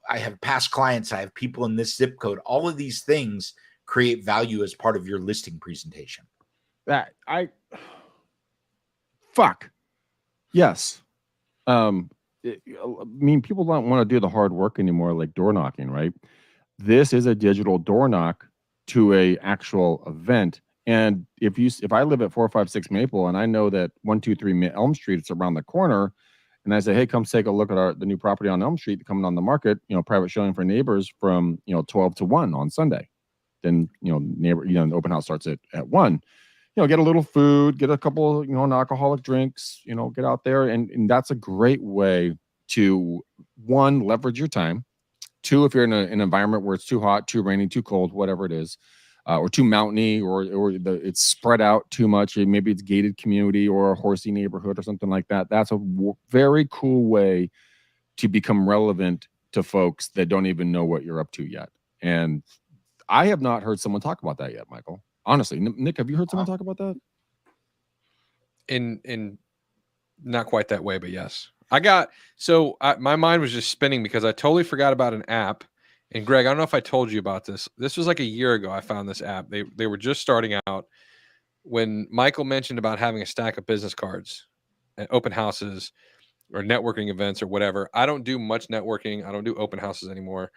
I have past clients, I have people in this zip code. All of these things create value as part of your listing presentation. Yes. I mean, people don't want to do the hard work anymore, like door knocking, right? This is a digital door knock to a actual event. And if I live at 456 Maple and I know that 123 Elm Street, it's around the corner, and I say, hey, come take a look at the new property on Elm Street coming on the market, private showing for neighbors from 12 to 1 on Sunday. Then the open house starts at 1. Get a little food, get a couple non-alcoholic drinks, get out there, and that's a great way to, one, leverage your time. Two, if you're in an environment where it's too hot, too rainy, too cold, whatever it is, or too mountainy, or it's spread out too much. Maybe it's gated community or a horsey neighborhood or something like that. That's a very cool way to become relevant to folks that don't even know what you're up to yet. And I have not heard someone talk about that yet, Michael. Honestly, Nick, have you heard someone talk about that? In not quite that way, but yes. My mind was just spinning because I totally forgot about an app. And Greg, I don't know if I told you about this. This was like a year ago. I found this app. They were just starting out when Michael mentioned about having a stack of business cards at open houses or networking events or whatever. I don't do much networking. I don't do open houses anymore.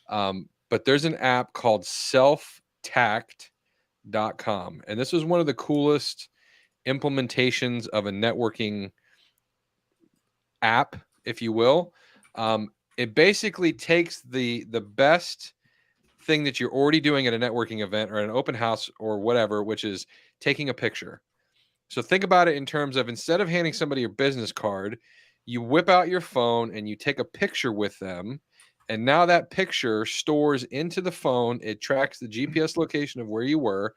But there's an app called Self tact.com. And this was one of the coolest implementations of a networking app, if you will. It basically takes the best thing that you're already doing at a networking event or an open house or whatever, which is taking a picture. So think about it in terms of, instead of handing somebody your business card, you whip out your phone and you take a picture with them. And now that picture stores into the phone. It tracks the GPS location of where you were.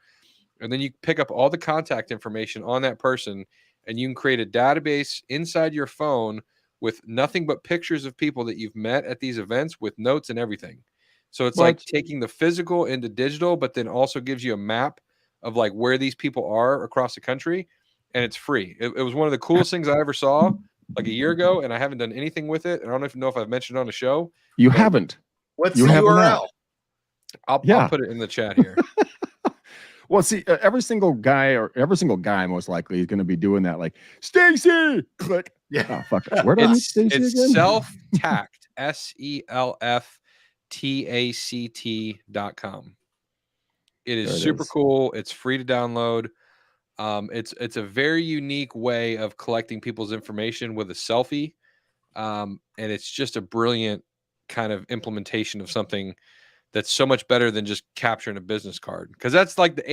And then you pick up all the contact information on that person, and you can create a database inside your phone with nothing but pictures of people that you've met at these events with notes and everything. So it's like taking the physical into digital, but then also gives you a map of like where these people are across the country, and it's free. It was one of the coolest things I ever saw like a year ago, and I haven't done anything with it. I don't know if I've mentioned it on the show. You haven't. What's the URL? I'll put it in the chat here. Well, see, every single guy most likely is going to be doing that. Like, Stacy, click. Yeah. Oh, fuck. Where do I Stacy again? It's self-tact, selftact.com. It is super cool. It's free to download. It's a very unique way of collecting people's information with a selfie. And it's just a brilliant kind of implementation of something that's so much better than just capturing a business card. Because that's like the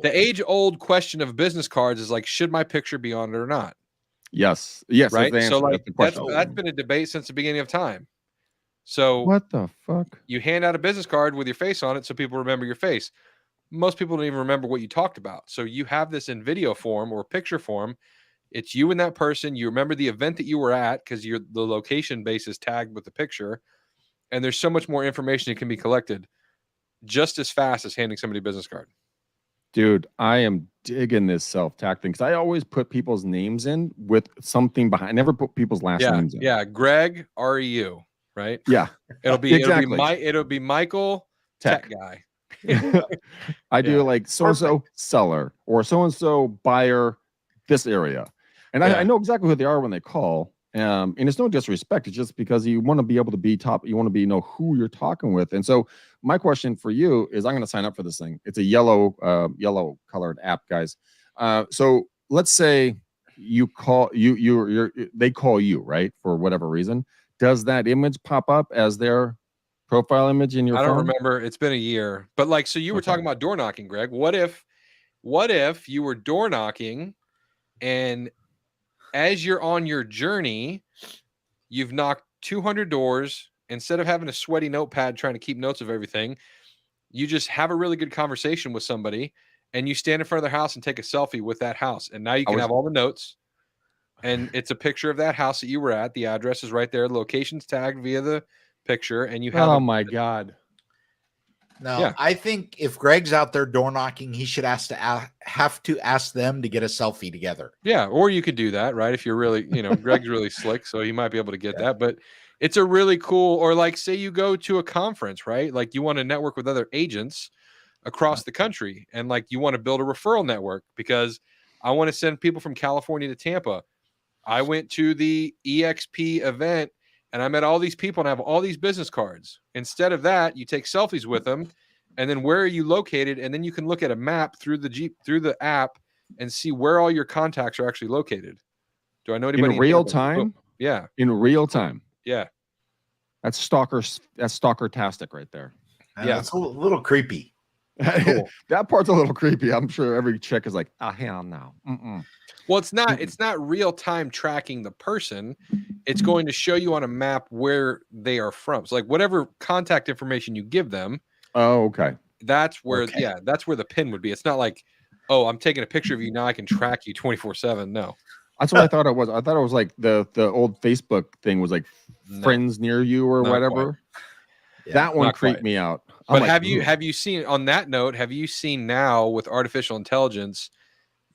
age-old question of business cards is like, should my picture be on it or not? Yes. Right. So like that's been a debate since the beginning of time. So what the fuck? You hand out a business card with your face on it so people remember your face. Most people don't even remember what you talked about. So you have this in video form or picture form. It's you and that person. You remember the event that you were at because the location base is tagged with the picture. And there's so much more information that can be collected just as fast as handing somebody a business card. Dude, I am digging this self-tact thing because I always put people's names in with something behind. I never put people's last names in. Yeah, Greg, REU, right? Yeah. It'll be Michael, tech guy. I do like so-and-so seller or so-and-so buyer this area. And I know exactly who they are when they call. And it's no disrespect. It's just because you want to be able to be top. You want to know who you're talking with. And so my question for you is, I'm going to sign up for this thing. It's a yellow colored app, guys. So let's say you call they call you, right? For whatever reason. Does that image pop up as their profile image in your phone? I don't remember. It's been a year. But like, so you were talking about door knocking, Greg. What if you were door knocking and as you're on your journey, you've knocked 200 doors. Instead of having a sweaty notepad trying to keep notes of everything, you just have a really good conversation with somebody and you stand in front of their house and take a selfie with that house. And now you can have all the notes and it's a picture of that house that you were at. The address is right there. The location's tagged via the picture and you have my God. No, I think if Greg's out there door knocking, he should have to ask them to get a selfie together. Yeah, or you could do that, right? If you're really, Greg's really slick, so he might be able to get that. But it's a really cool, or like say you go to a conference, right? Like you want to network with other agents across the country, and like you want to build a referral network because I want to send people from California to Tampa. I went to the EXP event and I met all these people and I have all these business cards. Instead of that, you take selfies with them and then where are you located? And then you can look at a map through the app and see where all your contacts are actually located. Do I know anybody in real time? Yeah. In real time. Yeah. That's stalker-tastic right there. Yeah. It's a little creepy. Cool. That part's a little creepy. I'm sure every chick is like, hell no. Well, it's not real time tracking the person. It's going to show you on a map where they are from. So like whatever contact information you give them. Oh, okay. That's where, that's where the pin would be. It's not like, oh, I'm taking a picture of you. Now I can track you 24/7. No. That's what I thought it was. I thought it was like the old Facebook thing was like friends near you or whatever. Yeah, that one creeped me out. But like, have you seen, on that note, have you seen now with artificial intelligence,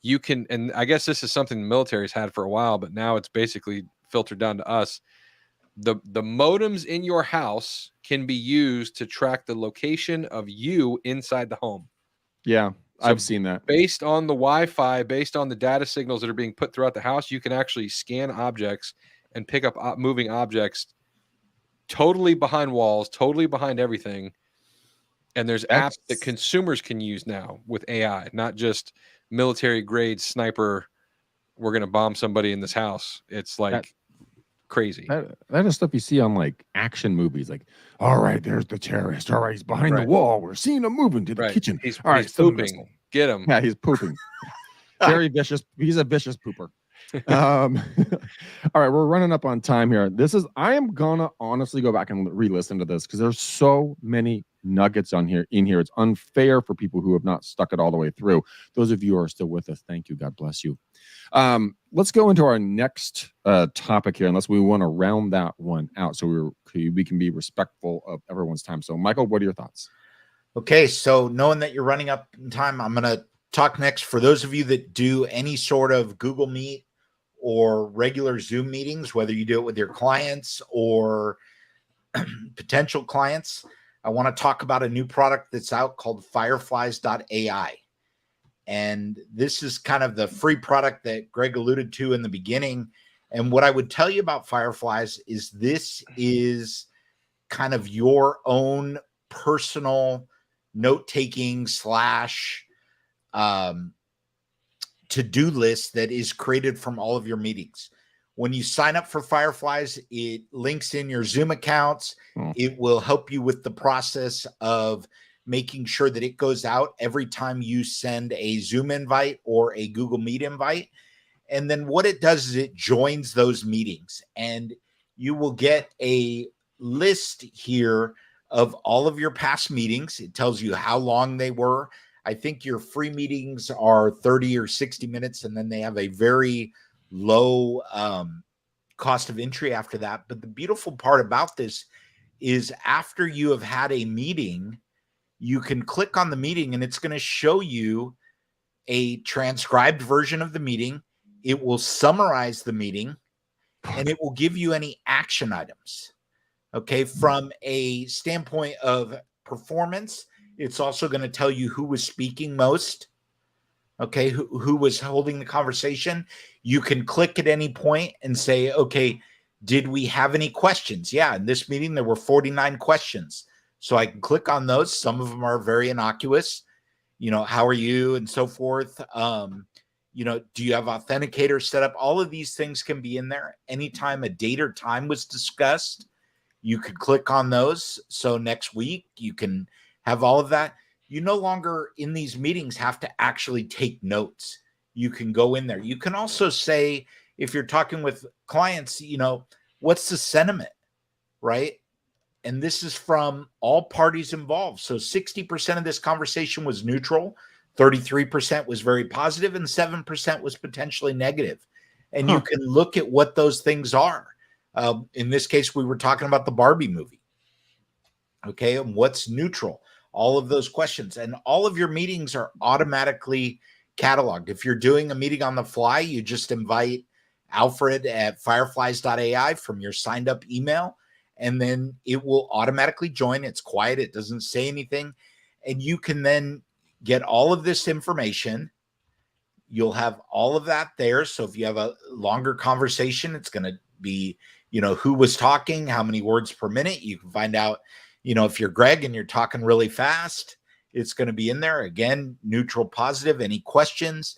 you can, and I guess this is something the military's had for a while, but now it's basically filtered down to us. The modems in your house can be used to track the location of you inside the home. Yeah, so I've seen that. Based on the Wi-Fi, based on the data signals that are being put throughout the house, you can actually scan objects and pick up moving objects totally behind walls, totally behind everything. And there's apps that consumers can use now with AI, not just military grade sniper. We're going to bomb somebody in this house. It's like crazy. That is stuff you see on like action movies. Like, all right, there's the terrorist. All right, he's behind the wall. We're seeing him moving to the kitchen. He's pooping. Get him. Yeah, he's pooping. Very vicious. He's a vicious pooper. All right, we're running up on time here. I am gonna honestly go back and re-listen to this because there's so many nuggets in here. It's unfair for people who have not stuck it all the way through. Those of you who are still with us, thank you. God bless you. Let's go into our next topic here, unless we want to round that one out so we can be respectful of everyone's time. So, Michael, what are your thoughts? Okay, so knowing that you're running up in time, I'm going to talk next. For those of you that do any sort of Google Meet or regular Zoom meetings, whether you do it with your clients or potential clients, I want to talk about a new product that's out called fireflies.ai. And this is kind of the free product that Greg alluded to in the beginning. And what I would tell you about Fireflies is this is kind of your own personal note-taking / to-do list that is created from all of your meetings. When you sign up for Fireflies, it links in your Zoom accounts. It will help you with the process of making sure that it goes out every time you send a Zoom invite or a Google Meet invite. And then what it does is it joins those meetings, and you will get a list here of all of your past meetings. It tells you how long they were. I think your free meetings are 30 or 60 minutes, and then they have a very low cost of entry after that. But the beautiful part about this is after you have had a meeting, you can click on the meeting and it's going to show you a transcribed version of the meeting. It will summarize the meeting and it will give you any action items. Okay. From a standpoint of performance, it's also going to tell you who was speaking most. Okay. Who was holding the conversation. You can click at any point and say, okay, did we have any questions? Yeah. In this meeting, there were 49 questions. So I can click on those. Some of them are very innocuous, how are you and so forth. Do you have authenticators set up? All of these things can be in there. Anytime a date or time was discussed, you could click on those. So next week you can have all of that. You no longer in these meetings have to actually take notes. You can go in there. You can also say, if you're talking with clients, what's the sentiment, right? And this is from all parties involved. So 60% of this conversation was neutral, 33% was very positive, and 7% was potentially negative. And you can look at what those things are. In this case, we were talking about the Barbie movie. Okay, and what's neutral? All of those questions. And all of your meetings are automatically cataloged. If you're doing a meeting on the fly, you just invite Alfred at fireflies.ai from your signed up email. And then it will automatically join. It's quiet. It doesn't say anything. And you can then get all of this information. You'll have all of that there. So if you have a longer conversation, it's going to be, who was talking, how many words per minute. You can find out, if you're Greg and you're talking really fast, it's going to be in there. Again, neutral, positive, any questions.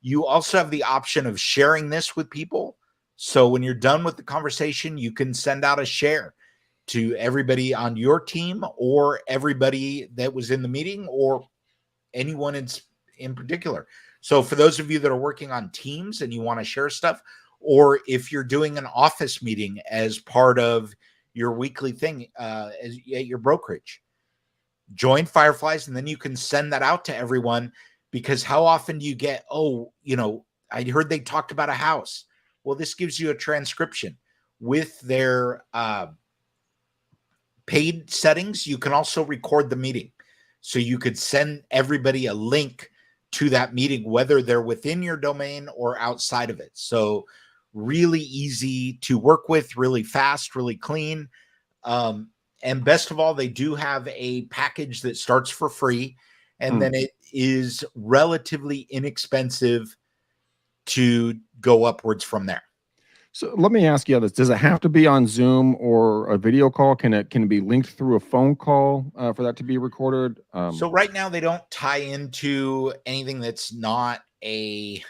You also have the option of sharing this with people. So when you're done with the conversation, you can send out a share to everybody on your team or everybody that was in the meeting or anyone in particular. So for those of you that are working on teams and you want to share stuff, or if you're doing an office meeting as part of your weekly thing at your brokerage, join Fireflies, and then you can send that out to everyone. Because how often do you get, I heard they talked about a house. Well, this gives you a transcription with their paid settings. You can also record the meeting. So you could send everybody a link to that meeting, whether they're within your domain or outside of it. So really easy to work with, really fast, really clean. And best of all, they do have a package that starts for free. And then it is relatively inexpensive to go upwards from there. So let me ask you this: does it have to be on Zoom or a video call? Can it be linked through a phone call for that to be recorded? So right now they don't tie into anything that's not a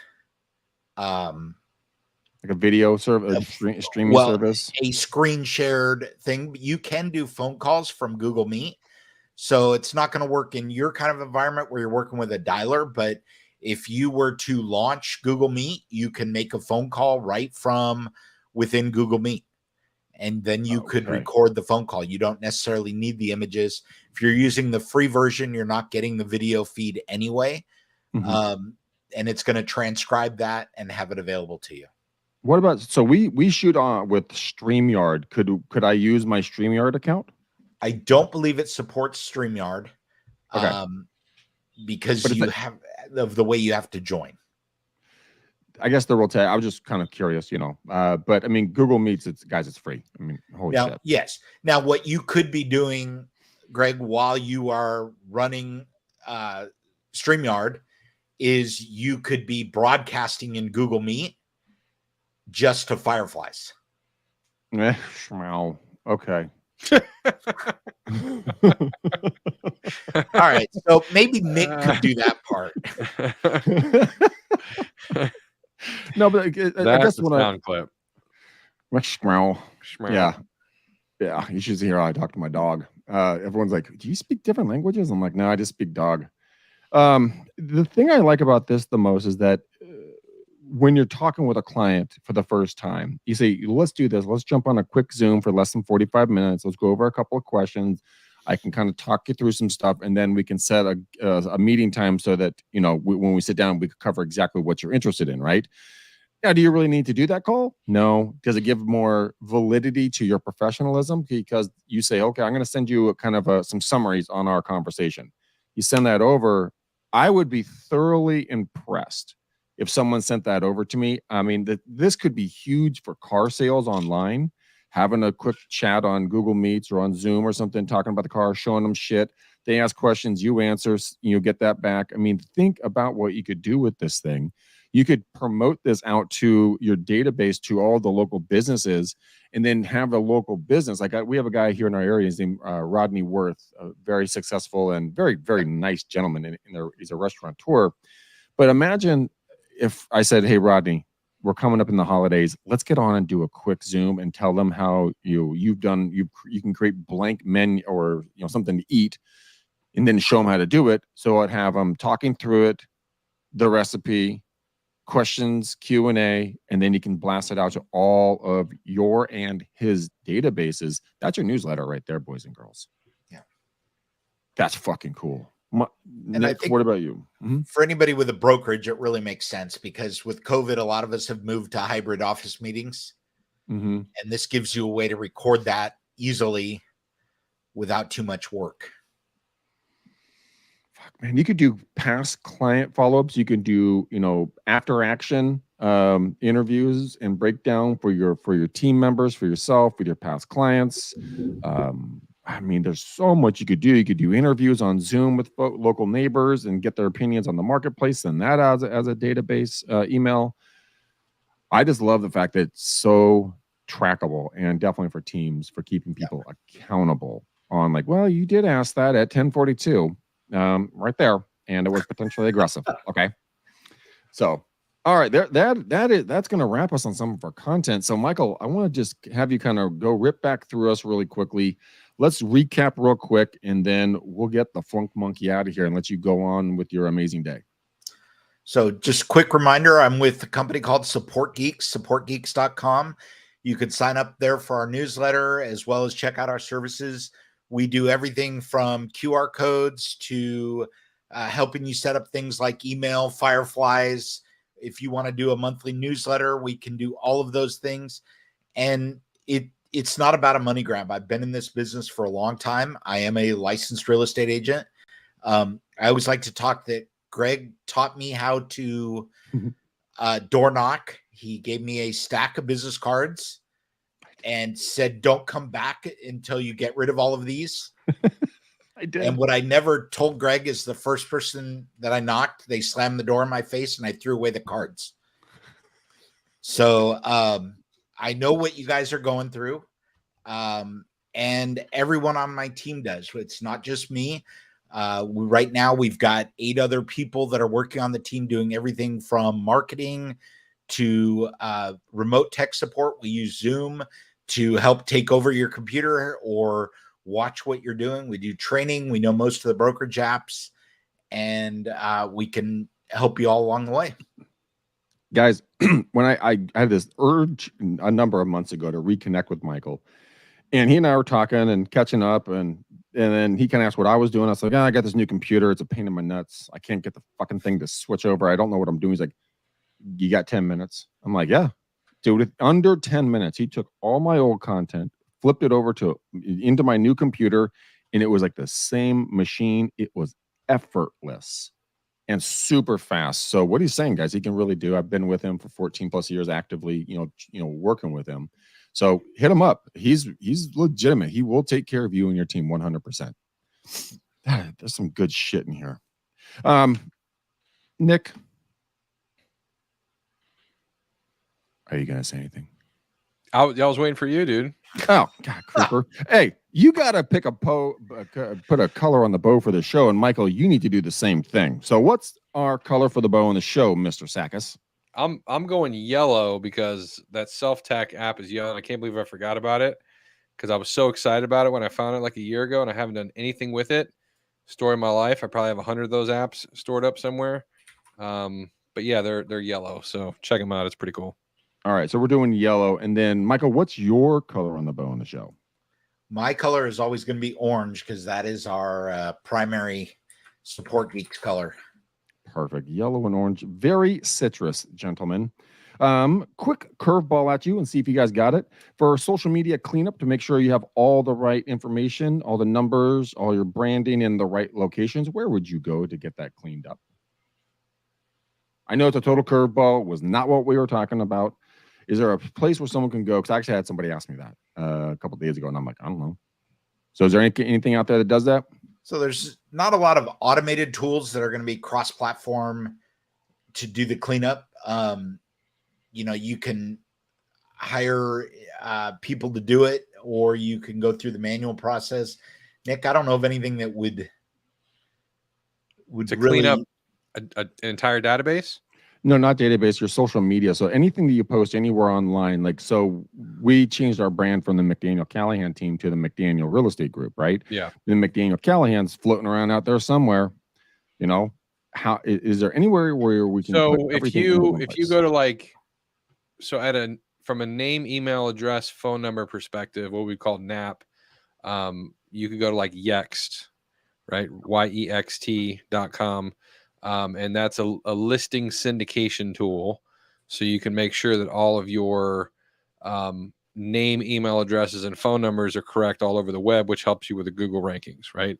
like a video service, streaming service, a screen shared thing. You can do phone calls from Google Meet, so it's not going to work in your kind of environment where you're working with a dialer. But if you were to launch Google Meet, you can make a phone call right from within Google Meet, and then you could record the phone call. You don't necessarily need the images. If you're using the free version, you're not getting the video feed anyway, and it's going to transcribe that and have it available to you. What about, so we shoot on with StreamYard. Could I use my StreamYard account? I don't believe it supports StreamYard, because you have of the way you have to join. I guess the rotate. I was just kind of curious, but I mean, Google Meets, it's free. I mean, holy shit. Yes. Now, what you could be doing, Greg, while you are running StreamYard, is you could be broadcasting in Google Meet just to Fireflies. Wow. Okay. All right. So maybe Nick could do that part. No, but I guess the sound clip. Yeah. You should hear how I talk to my dog. Everyone's like, "Do you speak different languages?" I'm like, "No, I just speak dog." The thing I like about this the most is that when you're talking with a client for the first time, you say, "Let's do this. Let's jump on a quick Zoom for less than 45 minutes. Let's go over a couple of questions. I can kind of talk you through some stuff, and then we can set a meeting time so that, when we sit down, we can cover exactly what you're interested in, right?" Now, do you really need to do that call? No. Does it give more validity to your professionalism? Because you say, "Okay, I'm going to send you a kind of some summaries on our conversation." You send that over. I would be thoroughly impressed if someone sent that over to me. I mean, this could be huge for car sales online. Having a quick chat on Google Meets or on Zoom or something, talking about the car, showing them shit. They ask questions, you answer, you get that back. I mean, think about what you could do with this thing. You could promote this out to your database, to all the local businesses, and then have a local business. Like we have a guy here in our area, his name Rodney Worth, a very successful and very, very nice gentleman. He's a restaurateur. But imagine if I said, "Hey, Rodney, we're coming up in the holidays. Let's get on and do a quick Zoom and tell them how you can create blank menu or something to eat, and then show them how to do it." So I'd have them talking through it, the recipe, questions, Q&A, and then you can blast it out to all of your and his databases. That's your newsletter right there, boys and girls. Yeah, that's fucking cool. And Nick, I think what about you? For anybody with a brokerage, it really makes sense because with COVID, a lot of us have moved to hybrid office meetings. And this gives you a way to record that easily without too much work. Fuck, man, you could do past client follow-ups. You can do, after action interviews and breakdown for your team members, for yourself, with your past clients. I mean, there's so much you could do. You could do interviews on Zoom with local neighbors and get their opinions on the marketplace, and that as a database email. I just love the fact that it's so trackable, and definitely for teams, for keeping people accountable on, like, well, you did ask that at 10:42 right there, and it was potentially aggressive. Okay. So, all right, that's going to wrap us on some of our content. So, Michael, I want to just have you kind of go rip back through us really quickly. Let's recap real quick, and then we'll get the funk monkey out of here and let you go on with your amazing day. So just quick reminder, I'm with a company called Support Geeks, supportgeeks.com. You can sign up there for our newsletter as well as check out our services. We do everything from QR codes to helping you set up things like email, Fireflies. If you want to do a monthly newsletter, we can do all of those things. And it's not about a money grab. I've been in this business for a long time. I am a licensed real estate agent. I always like to talk that Greg taught me how to door knock. He gave me a stack of business cards and said, "Don't come back until you get rid of all of these." I did. And what I never told Greg is the first person that I knocked, they slammed the door in my face and I threw away the cards. So I know what you guys are going through. And everyone on my team does. It's not just me. Right now, we've got 8 other people that are working on the team doing everything from marketing to remote tech support. We use Zoom to help take over your computer or watch what you're doing. We do training. We know most of the brokerage apps, and we can help you all along the way. Guys, when I had this urge a number of months ago to reconnect with Michael, and he and I were talking and catching up, and then he kind of asked what I was doing. I was like, I got this new computer. It's a pain in my nuts. I can't get the fucking thing to switch over. I don't know what I'm doing. He's like, you got 10 minutes? I'm like, yeah. Dude, under 10 minutes, he took all my old content, flipped it over into my new computer, and it was like the same machine. It was effortless and super fast. So what he's saying, guys, he can really do. I've been with him for 14 plus years actively, working with him. So hit him up. He's legitimate. He will take care of you and your team 100%. There's some good shit in here. Nick, are you gonna say anything? I was waiting for you, dude. Oh God, creeper! Hey, you gotta pick put a color on the bow for the show, and Michael, you need to do the same thing. So, what's our color for the bow on the show, Mr. Sakis? I'm going yellow because that self-tack app is yellow, and I can't believe I forgot about it because I was so excited about it when I found it like a year ago, and I haven't done anything with it. Story of my life. I probably have 100 of those apps stored up somewhere. But yeah, they're yellow, so check them out. It's pretty cool. All right, so we're doing yellow, and then Michael, what's your color on the bow on the show? My color is always going to be orange because that is our primary Support Geeks color. Perfect. Yellow and orange. Very citrus, gentlemen. Quick curveball at you and see if you guys got it. For social media cleanup, to make sure you have all the right information, all the numbers, all your branding in the right locations, where would you go to get that cleaned up? I know it's a total curveball. Was not what we were talking about. Is there a place where someone can go? Because I actually had somebody ask me that a couple of days ago, and I'm like, I don't know. So is there anything out there that does that? So there's not a lot of automated tools that are going to be cross-platform to do the cleanup. You can hire people to do it, or you can go through the manual process. Nick, I don't know of anything that would to really clean up an entire database. No, not database, your social media. So anything that you post anywhere online, so we changed our brand from the McDaniel Callahan team to the McDaniel Real Estate Group, right? Yeah. The McDaniel Callahan's floating around out there somewhere. How is there anywhere where we can? So if you go to from a name, email address, phone number perspective, what we call NAP, you could go to Yext, right? yext.com. And that's a listing syndication tool. So you can make sure that all of your name, email addresses, and phone numbers are correct all over the web, which helps you with the Google rankings, right?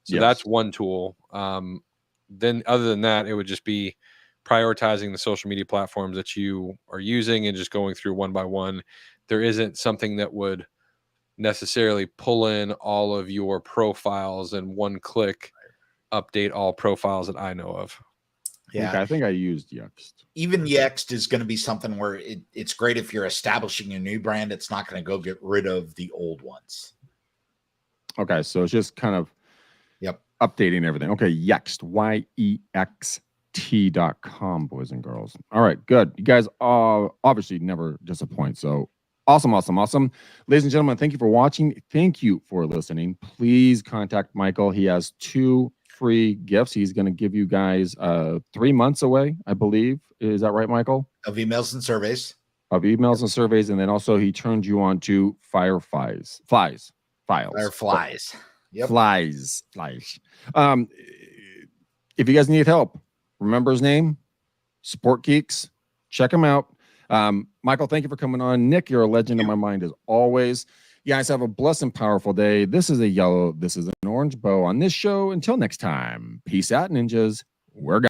So that's one tool. Then other than that, it would just be prioritizing the social media platforms that you are using and just going through one by one. There isn't something that would necessarily pull in all of your profiles and one click update all profiles that I know of. Yeah, okay, I think I used Yext. Even Yext is going to be something where it's great if you're establishing a new brand. It's not going to go get rid of the old ones. Okay, so it's just kind of updating everything. Okay, Yext, YEXT.com, boys and girls. All right, good. You guys obviously never disappoint. So awesome. Ladies and gentlemen, thank you for watching. Thank you for listening. Please contact Michael. He has 2 free gifts. He's going to give you guys 3 months away, I believe. Is that right, Michael? Of emails and surveys. And then also he turned you on to files. Fireflies. Yep. Flies. If you guys need help, remember his name, Support Geeks. Check him out. Michael, thank you for coming on. Nick, you're a legend in my mind as always. You guys have a blessed and powerful day. This is a yellow, this is an orange bow on this show. Until next time, peace out, ninjas. We're gone.